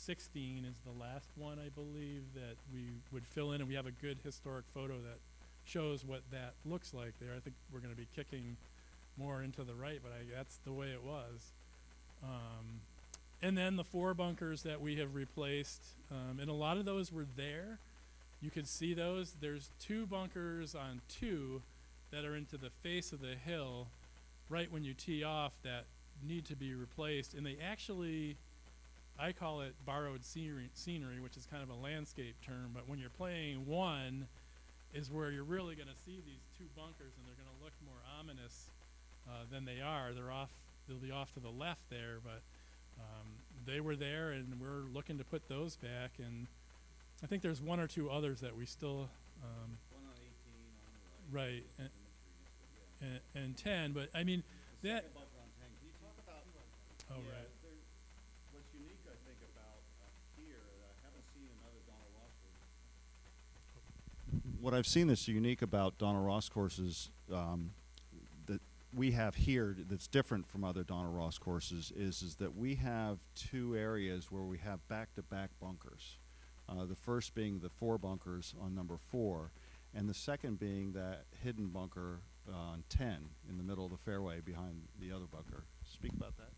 16 is the last one, I believe, that we would fill in, and we have a good historic photo that shows what that looks like there. I think we're going to be kicking more into the right, but that's the way it was. And then the 4 bunkers that we have replaced, and a lot of those were there. You could see those. There's 2 bunkers on 2 that are into the face of the hill right when you tee off that need to be replaced. And they actually, I call it borrowed scenery, which is kind of a landscape term, but when you're playing 1 is where you're really going to see these 2 bunkers, and they're going to look more ominous than they are. They'll be off to the left there, but they were there, and we're looking to put those back. And I think there's 1 or 2 others that we still One on 18 on the right. right and the 3 next to it, yeah. and 10. But I mean The that. second bunker on 10. Can you talk about? Oh yeah, right. What's unique, I think, about here that I haven't seen in other Donald Ross courses. What I've seen that's unique about Donald Ross courses that we have here that's different from other Donald Ross courses is that we have 2 areas where we have back-to-back bunkers. The first being the 4 bunkers on number 4, and the second being that hidden bunker on 10 in the middle of the fairway behind the other bunker. Speak about that.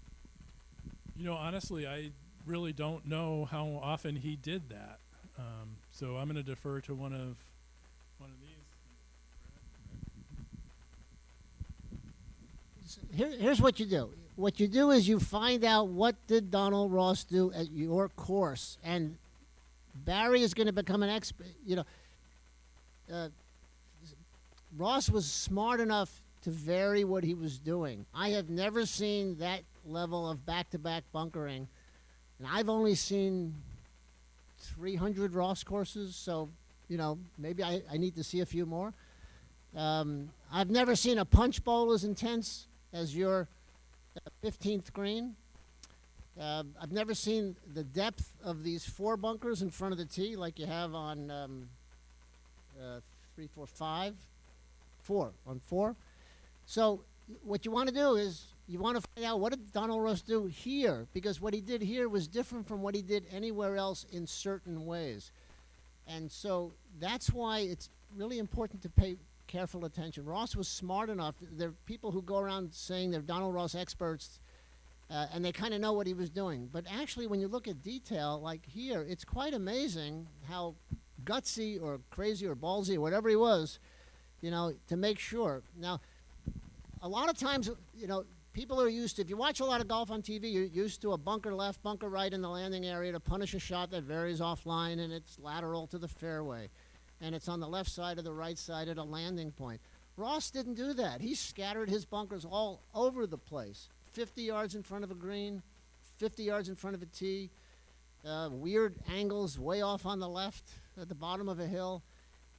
You know, honestly, I really don't know how often he did that. So I'm going to defer to one of these. Here's what you do. What you do is you find out what did Donald Ross do at your course, and Barry is going to become an expert. You know, Ross was smart enough to vary what he was doing. I have never seen that level of back-to-back bunkering, and I've only seen 300 Ross courses, so, you know, maybe I need to see a few more. I've never seen a punch bowl as intense as your 15th green. I've never seen the depth of these 4 bunkers in front of the tee like you have on 3, 4, 5, 4, on 4. So what you want to do is you want to find out what did Donald Ross do here, because what he did here was different from what he did anywhere else in certain ways. And so that's why it's really important to pay careful attention. Ross was smart enough. There are people who go around saying they're Donald Ross experts, and they kind of know what he was doing. But actually, when you look at detail, like here, it's quite amazing how gutsy or crazy or ballsy or whatever he was, you know, to make sure. Now, a lot of times, you know, people are used to, if you watch a lot of golf on TV, you're used to a bunker left, bunker right in the landing area to punish a shot that varies offline and it's lateral to the fairway. And it's on the left side or the right side at a landing point. Ross didn't do that. He scattered his bunkers all over the place. 50 yards in front of a green, 50 yards in front of a tee, weird angles way off on the left at the bottom of a hill.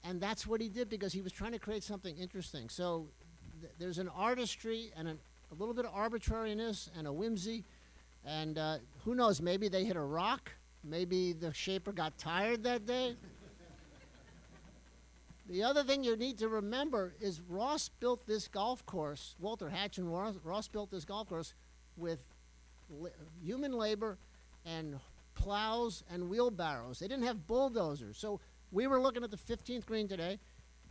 And that's what he did because he was trying to create something interesting. So there's an artistry and a little bit of arbitrariness and a whimsy. And who knows, maybe they hit a rock. Maybe the shaper got tired that day. The other thing you need to remember is Ross built this golf course, Walter Hatch and Ross built this golf course with human labor and plows and wheelbarrows. They didn't have bulldozers. So we were looking at the 15th green today,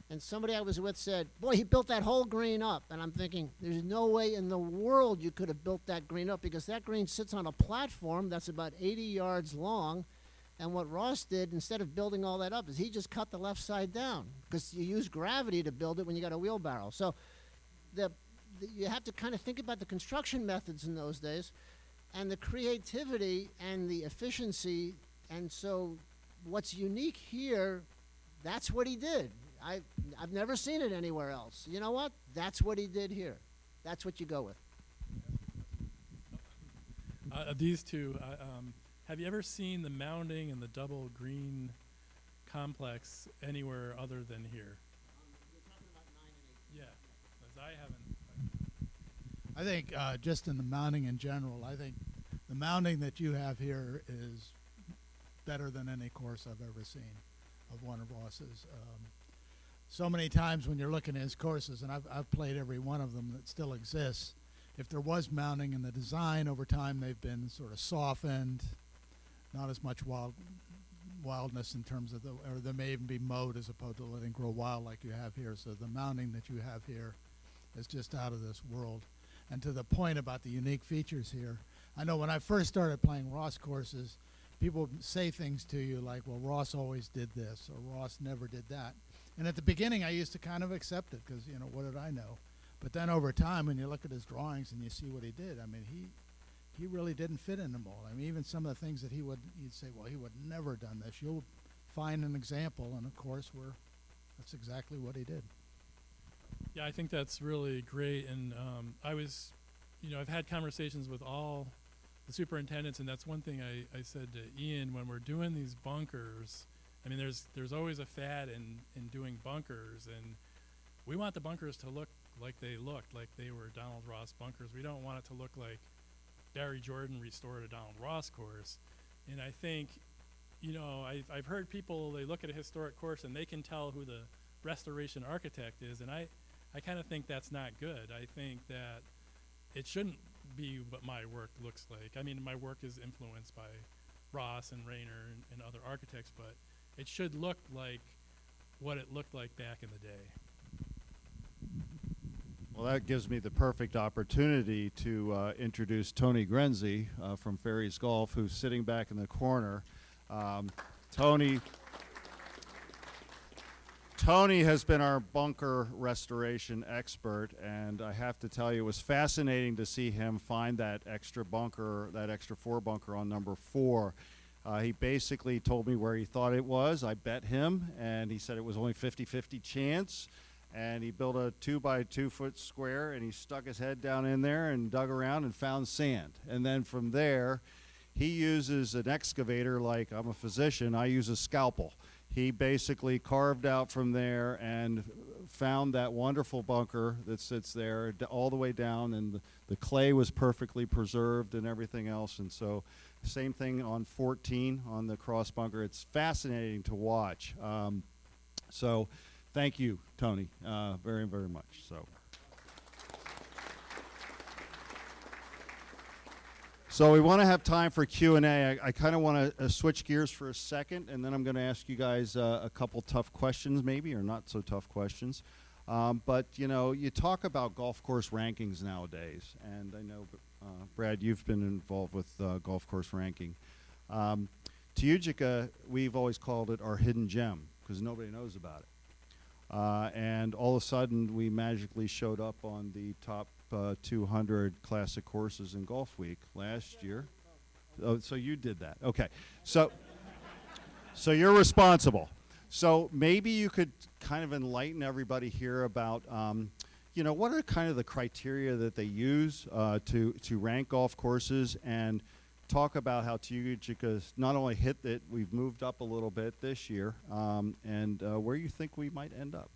and somebody I was with said, boy, he built that whole green up. And I'm thinking, there's no way in the world you could have built that green up because that green sits on a platform that's about 80 yards long. And what Ross did, instead of building all that up, is he just cut the left side down because you use gravity to build it when you got a wheelbarrow. So you have to kind of think about the construction methods in those days and the creativity and the efficiency. And so what's unique here, that's what he did. I've never seen it anywhere else. You know what? That's what he did here. That's what you go with. These two, have you ever seen the mounding and the double green complex anywhere other than here? You're talking about 9 and 8. Yeah, because I haven't. I think just in the mounting in general, I think the mounting that you have here is better than any course I've ever seen of one of Ross's. So many times when you're looking at his courses, and I've played every one of them that still exists, if there was mounting in the design over time, they've been sort of softened. not as much wildness in terms of or there may even be mowed as opposed to letting grow wild like you have here. So the mounting that you have here is just out of this world. And to the point about the unique features here, I know when I first started playing Ross courses, people say things to you like, well, Ross always did this, or Ross never did that. And at the beginning, I used to kind of accept it because, you know, what did I know? But then over time, when you look at his drawings and you see what he did, I mean, he really didn't fit in the mold. I mean, even some of the things that you'd say, well, he would never have done this. You'll find an example, and of course, that's exactly what he did. Yeah, I think that's really great. And I've had conversations with all the superintendents, and that's one thing I said to Ian when we're doing these bunkers. I mean, there's always a fad in doing bunkers, and we want the bunkers to look like they looked, like they were Donald Ross bunkers. We don't want it to look like Barry Jordan restored a Donald Ross course. And I think, I've heard people, they look at a historic course and they can tell who the restoration architect is, and I kind of think that's not good. I think that it shouldn't be what my work looks like. I mean, my work is influenced by Ross and Rayner and other architects, but it should look like what it looked like back in the day. Well, that gives me the perfect opportunity to introduce Tony Grenzi from Ferries Golf, who's sitting back in the corner. Tony has been our bunker restoration expert, and I have to tell you, it was fascinating to see him find that extra bunker, that extra 4 bunker on number 4. He basically told me where he thought it was. I bet him, and he said it was only 50-50 chance. And he built a 2 by 2 foot square, and he stuck his head down in there and dug around and found sand. And then from there, he uses an excavator like I'm a physician. I use a scalpel. He basically carved out from there and found that wonderful bunker that sits there all the way down, and the clay was perfectly preserved and everything else. And so same thing on 14 on the cross bunker. It's fascinating to watch. So thank you, Tony, very, very much. So we want to have time for Q&A. I kind of want to switch gears for a second, and then I'm going to ask you guys a couple tough questions maybe, or not so tough questions. But, you talk about golf course rankings nowadays, and I know, Brad, you've been involved with golf course ranking. Teugega, we've always called it our hidden gem because nobody knows about it. And all of a sudden, we magically showed up on the top 200 classic courses in Golf Week last year. Oh, so you did that. Okay. So you're responsible. So maybe you could kind of enlighten everybody here about, what are kind of the criteria that they use to rank golf courses, and talk about how Teugega's not only hit it, we've moved up a little bit this year, and where you think we might end up.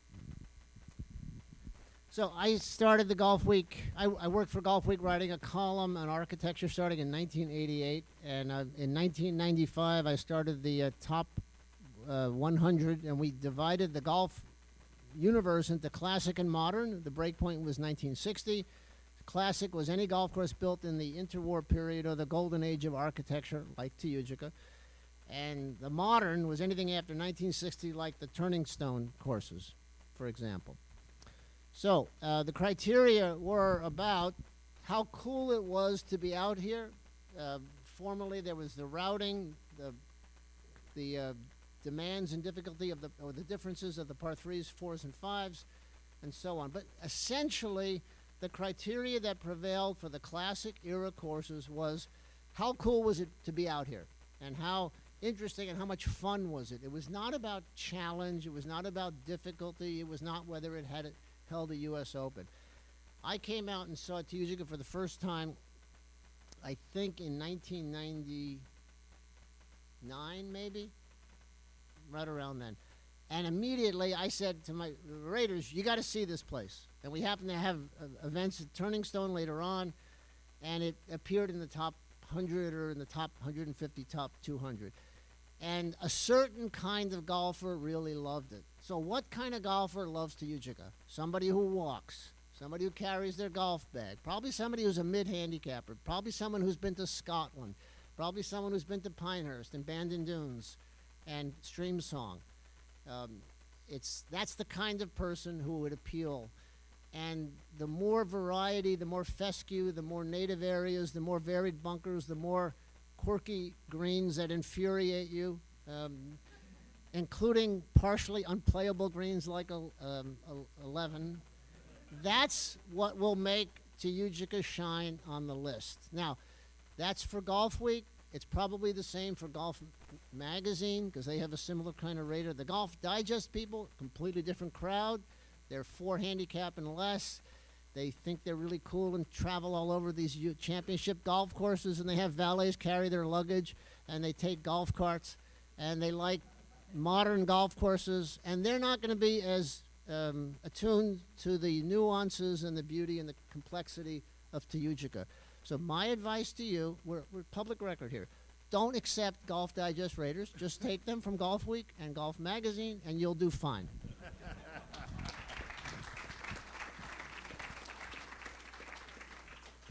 So I started the Golf Week. I worked for Golf Week writing a column on architecture starting in 1988. And in 1995, I started the top 100, and we divided the golf universe into classic and modern. The breakpoint was 1960. Classic was any golf course built in the interwar period or the golden age of architecture, like Teugega. And the modern was anything after 1960, like the Turning Stone courses, for example. So the criteria were about how cool it was to be out here. Formerly, there was the routing, the demands and difficulty of the differences of the par 3s, 4s, and 5s, and so on. But essentially, the criteria that prevailed for the classic era courses was how cool was it to be out here, and how interesting and how much fun was it. It was not about challenge. It was not about difficulty. It was not whether it had held a U.S. Open. I came out and saw Teugega for the first time, I think in 1999, maybe, right around then. And immediately I said to my Raiders, you got to see this place. And we happened to have events at Turning Stone later on, and it appeared in the top 100 or in the top 150, top 200. And a certain kind of golfer really loved it. So what kind of golfer loves Teugega? Somebody who walks, somebody who carries their golf bag, probably somebody who's a mid-handicapper, probably someone who's been to Scotland, Probably someone who's been to Pinehurst and Bandon Dunes and Stream Song. That's the kind of person who would appeal. And the more variety, the more fescue, the more native areas, the more varied bunkers, the more quirky greens that infuriate you, including partially unplayable greens like 11. That's what will make Teugega shine on the list. Now, that's for Golf Week. It's probably the same for Golf Magazine because they have a similar kind of rater. The Golf Digest people, completely different crowd. They're 4 handicap and less. They think they're really cool and travel all over these championship golf courses, and they have valets carry their luggage, and they take golf carts, and they like modern golf courses, and they're not going to be as attuned to the nuances and the beauty and the complexity of Teugega. So my advice to you, we're public record here, don't accept Golf Digest raters. Just take them from Golf Week and Golf Magazine, and you'll do fine.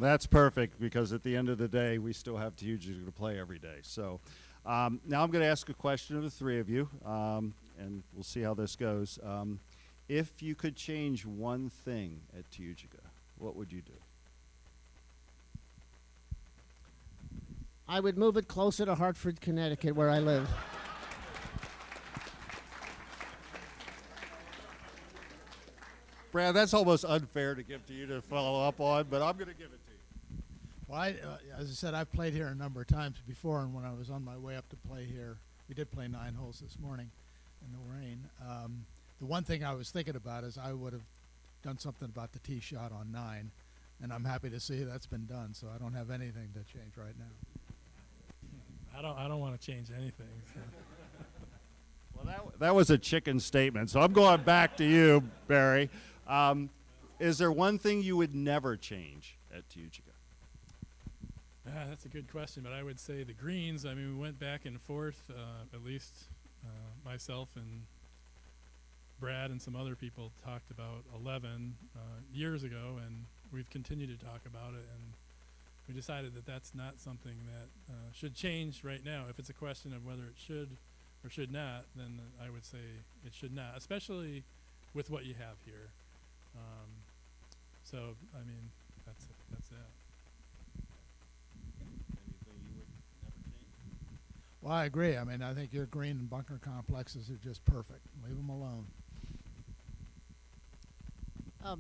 That's perfect because at the end of the day, we still have Teugega to play every day. So now I'm going to ask a question of the three of you, and we'll see how this goes. If you could change one thing at Teugega, what would you do? I would move it closer to Hartford, Connecticut, where I live. Brad, that's almost unfair to give to you to follow up on, but I'm going to give it to you. Well, as I said, I've played here a number of times before, and when I was on my way up to play here, we did play 9 holes this morning in the rain. The one thing I was thinking about is I would have done something about the tee shot on 9, and I'm happy to see that's been done, so I don't have anything to change right now. I don't want to change anything. So. Well, that was a chicken statement, so I'm going back to you, Barry. Is there one thing you would never change at Teugega? That's a good question, but I would say the greens. I mean, we went back and forth, at least myself and Brad and some other people talked about 11 years ago, and we've continued to talk about it, and we decided that that's not something that should change right now. If it's a question of whether it should or should not, then I would say it should not, especially with what you have here. So, I mean, that's it. Anything you would never change? Well, I agree. I mean, I think your green and bunker complexes are just perfect. Leave them alone. A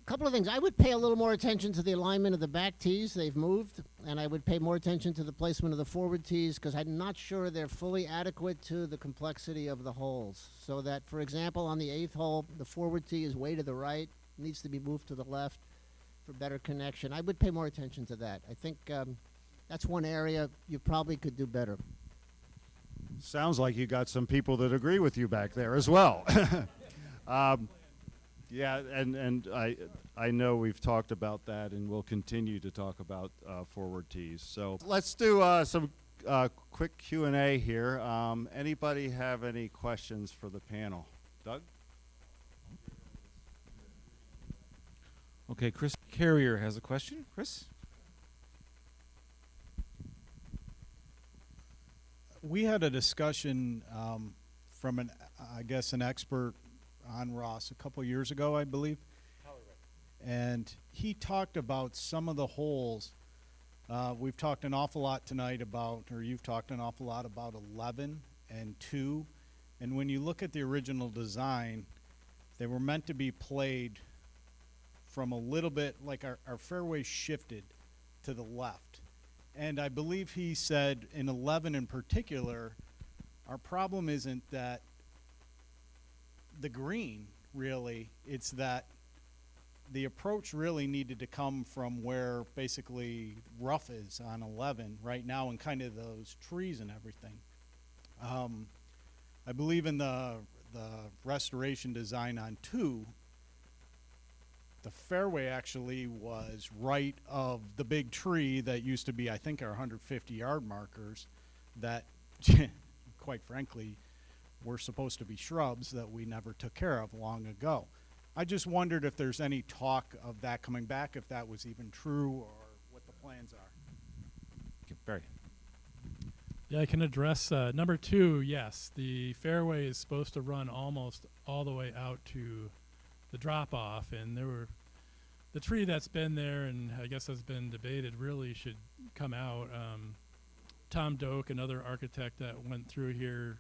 couple of things. I would pay a little more attention to the alignment of the back tees. They've moved. And I would pay more attention to the placement of the forward tees because I'm not sure they're fully adequate to the complexity of the holes. So that, for example, on the 8th hole, the forward tee is way to the right, needs to be moved to the left for better connection. I would pay more attention to that. I think that's one area you probably could do better. Sounds like you got some people that agree with you back there as well. Yeah, and I know we've talked about that, and we'll continue to talk about forward tees. So let's do some quick Q&A here. Anybody have any questions for the panel? Doug? Okay, Chris Carrier has a question. Chris? We had a discussion from an expert on Ross a couple years ago, I believe. And he talked about some of the holes. We've talked an awful lot tonight about, or you've talked an awful lot about 11 and 2. And when you look at the original design, they were meant to be played from a little bit, like our fairway shifted to the left. And I believe he said in 11 in particular, our problem isn't that the green, really, it's that the approach really needed to come from where basically rough is on 11 right now and kind of those trees and everything. I believe in the restoration design on 2, the fairway actually was right of the big tree that used to be, I think, our 150-yard markers that, quite frankly, were supposed to be shrubs that we never took care of long ago. I just wondered if there's any talk of that coming back, if that was even true, or what the plans are. Okay, Barry. Yeah, I can address number 2. Yes, the fairway is supposed to run almost all the way out to the drop off, and the tree that's been there and I guess has been debated really should come out. Tom Doak, another architect that went through here,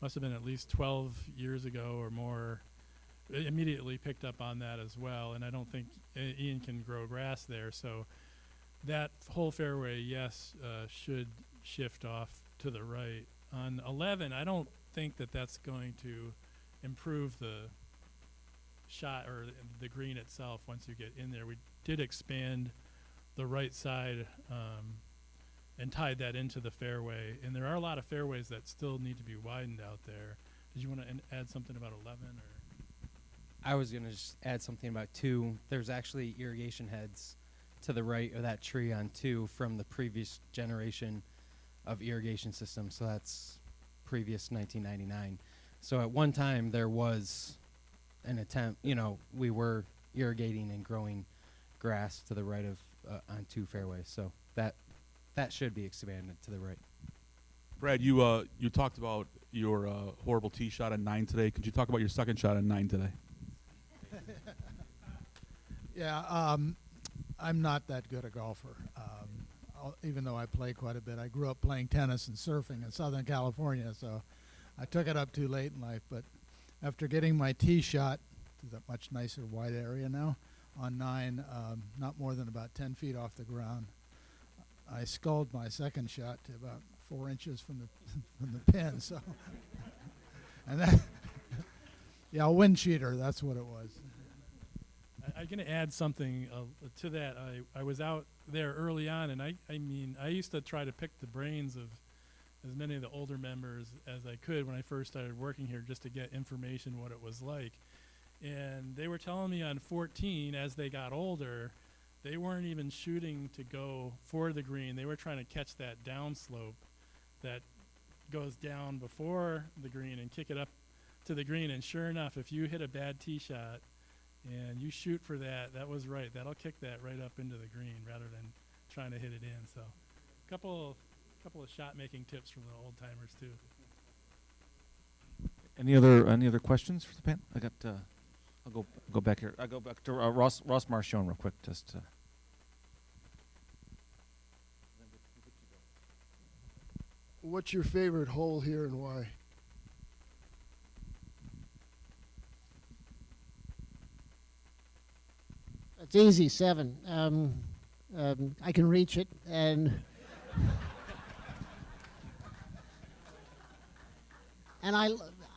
must have been at least 12 years ago or more, immediately picked up on that as well. And I don't think Ian can grow grass there, so that whole fairway, yes, should shift off to the right. On 11, I don't think that that's going to improve the shot or the green itself once you get in there. We did expand the right side and tied that into the fairway. And there are a lot of fairways that still need to be widened out there. Did you want to add something about 11? Or I was going to just add something about 2. There's actually irrigation heads to the right of that tree on 2 from the previous generation of irrigation system. So that's previous 1999. So at one time there was an attempt, we were irrigating and growing grass to the right of on 2 fairways. So that should be expanded to the right. Brad, you talked about your horrible tee shot at 9 today. Could you talk about your second shot at 9 today? Yeah, I'm not that good a golfer. Even though I play quite a bit, I grew up playing tennis and surfing in Southern California, so I took it up too late in life. But after getting my tee shot to the much nicer wide area now on 9, not more than about 10 feet off the ground, I sculled my second shot to about 4 inches from the pin. So, and that, yeah, a wind cheater. That's what it was. I'm going to add something to that. I was out there early on, and I used to try to pick the brains of as many of the older members as I could when I first started working here, just to get information what it was like. And they were telling me on 14, as they got older, they weren't even shooting to go for the green. They were trying to catch that downslope that goes down before the green and kick it up to the green. And sure enough, if you hit a bad tee shot and you shoot for that was right. That'll kick that right up into the green rather than trying to hit it in. So a couple of shot making tips from the old timers too. Any other questions for the panel? I got. I'll go back here. I go back to Ross Marchionne real quick, just. What's your favorite hole here and why? It's easy, 7. I can reach it, and I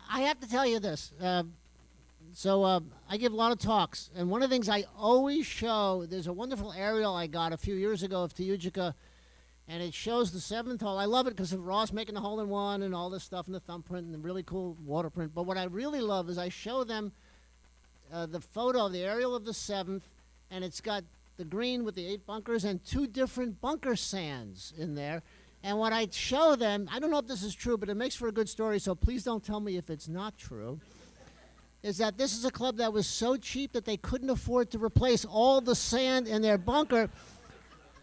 have to tell you this. So I give a lot of talks, and one of the things I always show, there's a wonderful aerial I got a few years ago of Teugega, and it shows the 7th hole. I love it because of Ross making the hole-in-one and all this stuff and the thumbprint and the really cool water print. But what I really love is I show them the photo of the aerial of the 7th, and it's got the green with the 8 bunkers and 2 different bunker sands in there. And what I show them, I don't know if this is true, but it makes for a good story, so please don't tell me if it's not true, is that this is a club that was so cheap that they couldn't afford to replace all the sand in their bunker,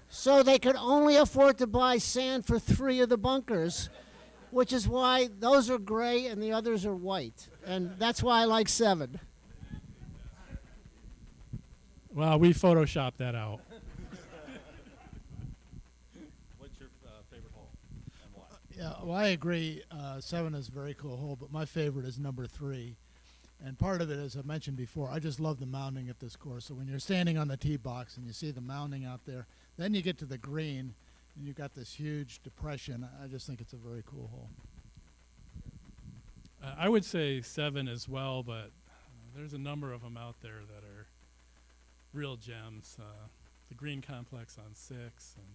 so they could only afford to buy sand for 3 of the bunkers, which is why those are gray and the others are white. And that's why I like 7. Well, we photoshopped that out. What's your favorite hole and why? Yeah, well, I agree. 7 is a very cool hole, but my favorite is number 3. And part of it, as I mentioned before, I just love the mounding at this course. So when you're standing on the tee box and you see the mounding out there, then you get to the green and you've got this huge depression. I just think it's a very cool hole. I would say 7 as well, but there's a number of them out there that are real gems. The green complex on 6 and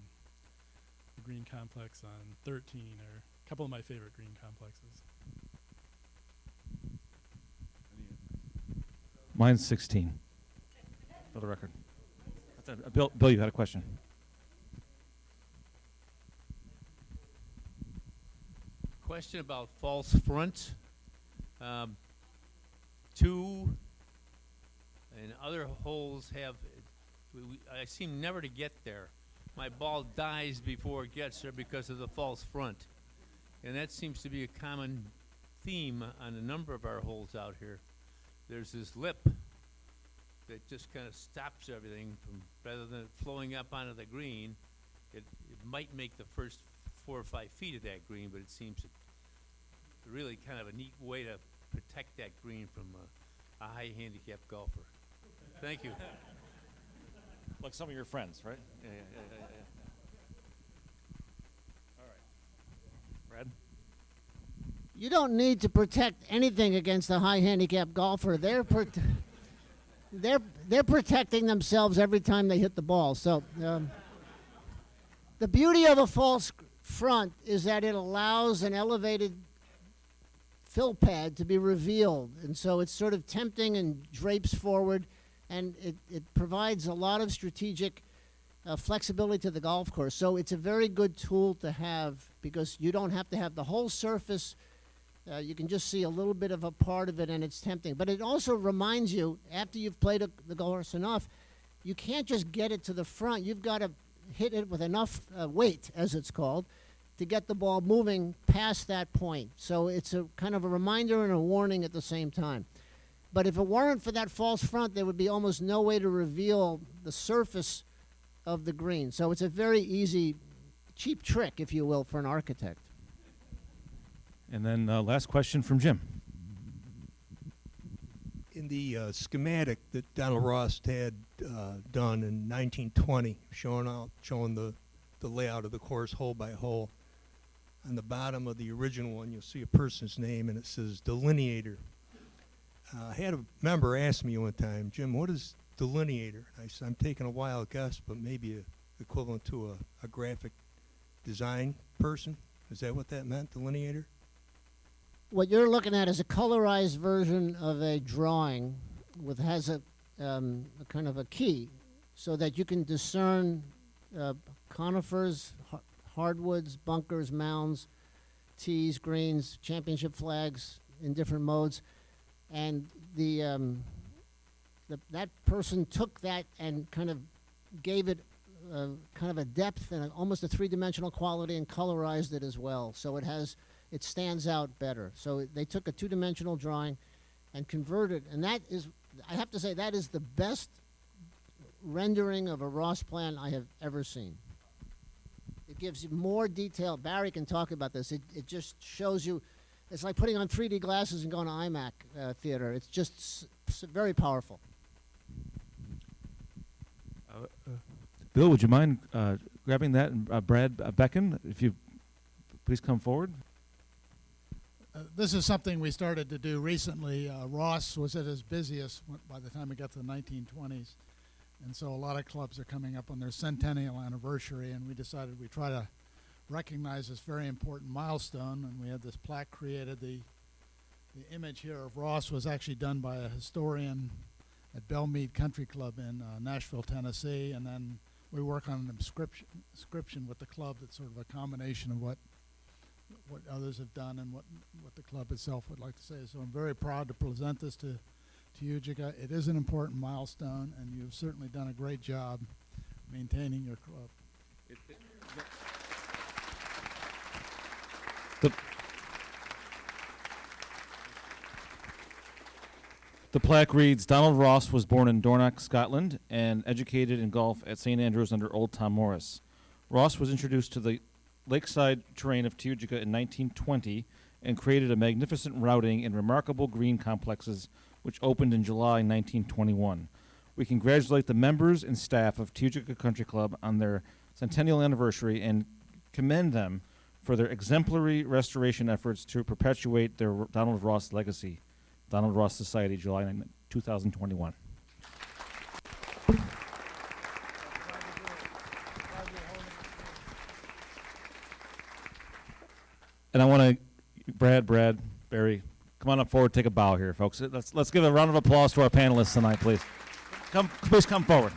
the green complex on 13 are a couple of my favorite green complexes. Mine's 16. For the record. Bill, you had a question. Question about false front. 2 and other holes have, I seem never to get there. My ball dies before it gets there because of the false front. And that seems to be a common theme on a number of our holes out here. There's this lip that just kind of stops everything from, rather than it flowing up onto the green, it might make the first 4 or 5 feet of that green, but it seems really kind of a neat way to protect that green from a high handicap golfer. Thank you. Like some of your friends, right? Yeah. All right. Brad? You don't need to protect anything against a high handicap golfer. They're protecting themselves every time they hit the ball. So the beauty of a false front is that it allows an elevated fill pad to be revealed, and so it's sort of tempting and drapes forward, and it provides a lot of strategic flexibility to the golf course. So it's a very good tool to have because you don't have to have the whole surface. You can just see a little bit of a part of it, and it's tempting. But it also reminds you, after you've played the course enough, you can't just get it to the front. You've got to hit it with enough weight, as it's called, to get the ball moving past that point. So it's a kind of a reminder and a warning at the same time. But if it weren't for that false front, there would be almost no way to reveal the surface of the green. So it's a very easy, cheap trick, if you will, for an architect. And then last question from Jim. In the schematic that Donald Ross had done in 1920, showing the layout of the course hole by hole, on the bottom of the original one, you'll see a person's name, and it says delineator. I had a member ask me one time, Jim, what is delineator? I said, I'm taking a wild guess, but maybe equivalent to a graphic design person. Is that what that meant, delineator? What you're looking at is a colorized version of a drawing has a kind of a key so that you can discern conifers, hardwoods, bunkers, mounds, tees, greens, championship flags in different modes. And that person took that and kind of gave it kind of a depth and almost a three-dimensional quality and colorized it as well. So it stands out better. So they took a two-dimensional drawing and converted, and that is, I have to say, that is the best rendering of a Ross plan I have ever seen. It gives you more detail. Barry can talk about this. It just shows you, it's like putting on 3D glasses and going to IMAX theater. It's just very powerful. Bill, would you mind grabbing that? And Brad Becken, if you please come forward. This is something we started to do recently. Ross was at his busiest by the time we got to the 1920s. And so a lot of clubs are coming up on their centennial anniversary, and we decided we'd try to recognize this very important milestone, and we had this plaque created. The image here of Ross was actually done by a historian at Bellmead Country Club in Nashville, Tennessee, and then we work on an inscription with the club that's sort of a combination of what others have done and what the club itself would like to say. So I'm very proud to present this to Teugega. It is an important milestone, and you've certainly done a great job maintaining your club. The plaque reads, Donald Ross was born in Dornoch, Scotland, and educated in golf at St. Andrews under Old Tom Morris. Ross was introduced to the lakeside terrain of Teugega in 1920 and created a magnificent routing and remarkable green complexes which opened in July 1921. We congratulate the members and staff of Teugega Country Club on their centennial anniversary and commend them for their exemplary restoration efforts to perpetuate their Donald Ross legacy. Donald Ross Society, July 9, 2021. And I want to, Brad, Barry, come on up forward, take a bow here, folks. Let's give a round of applause to our panelists tonight, please. Please come forward.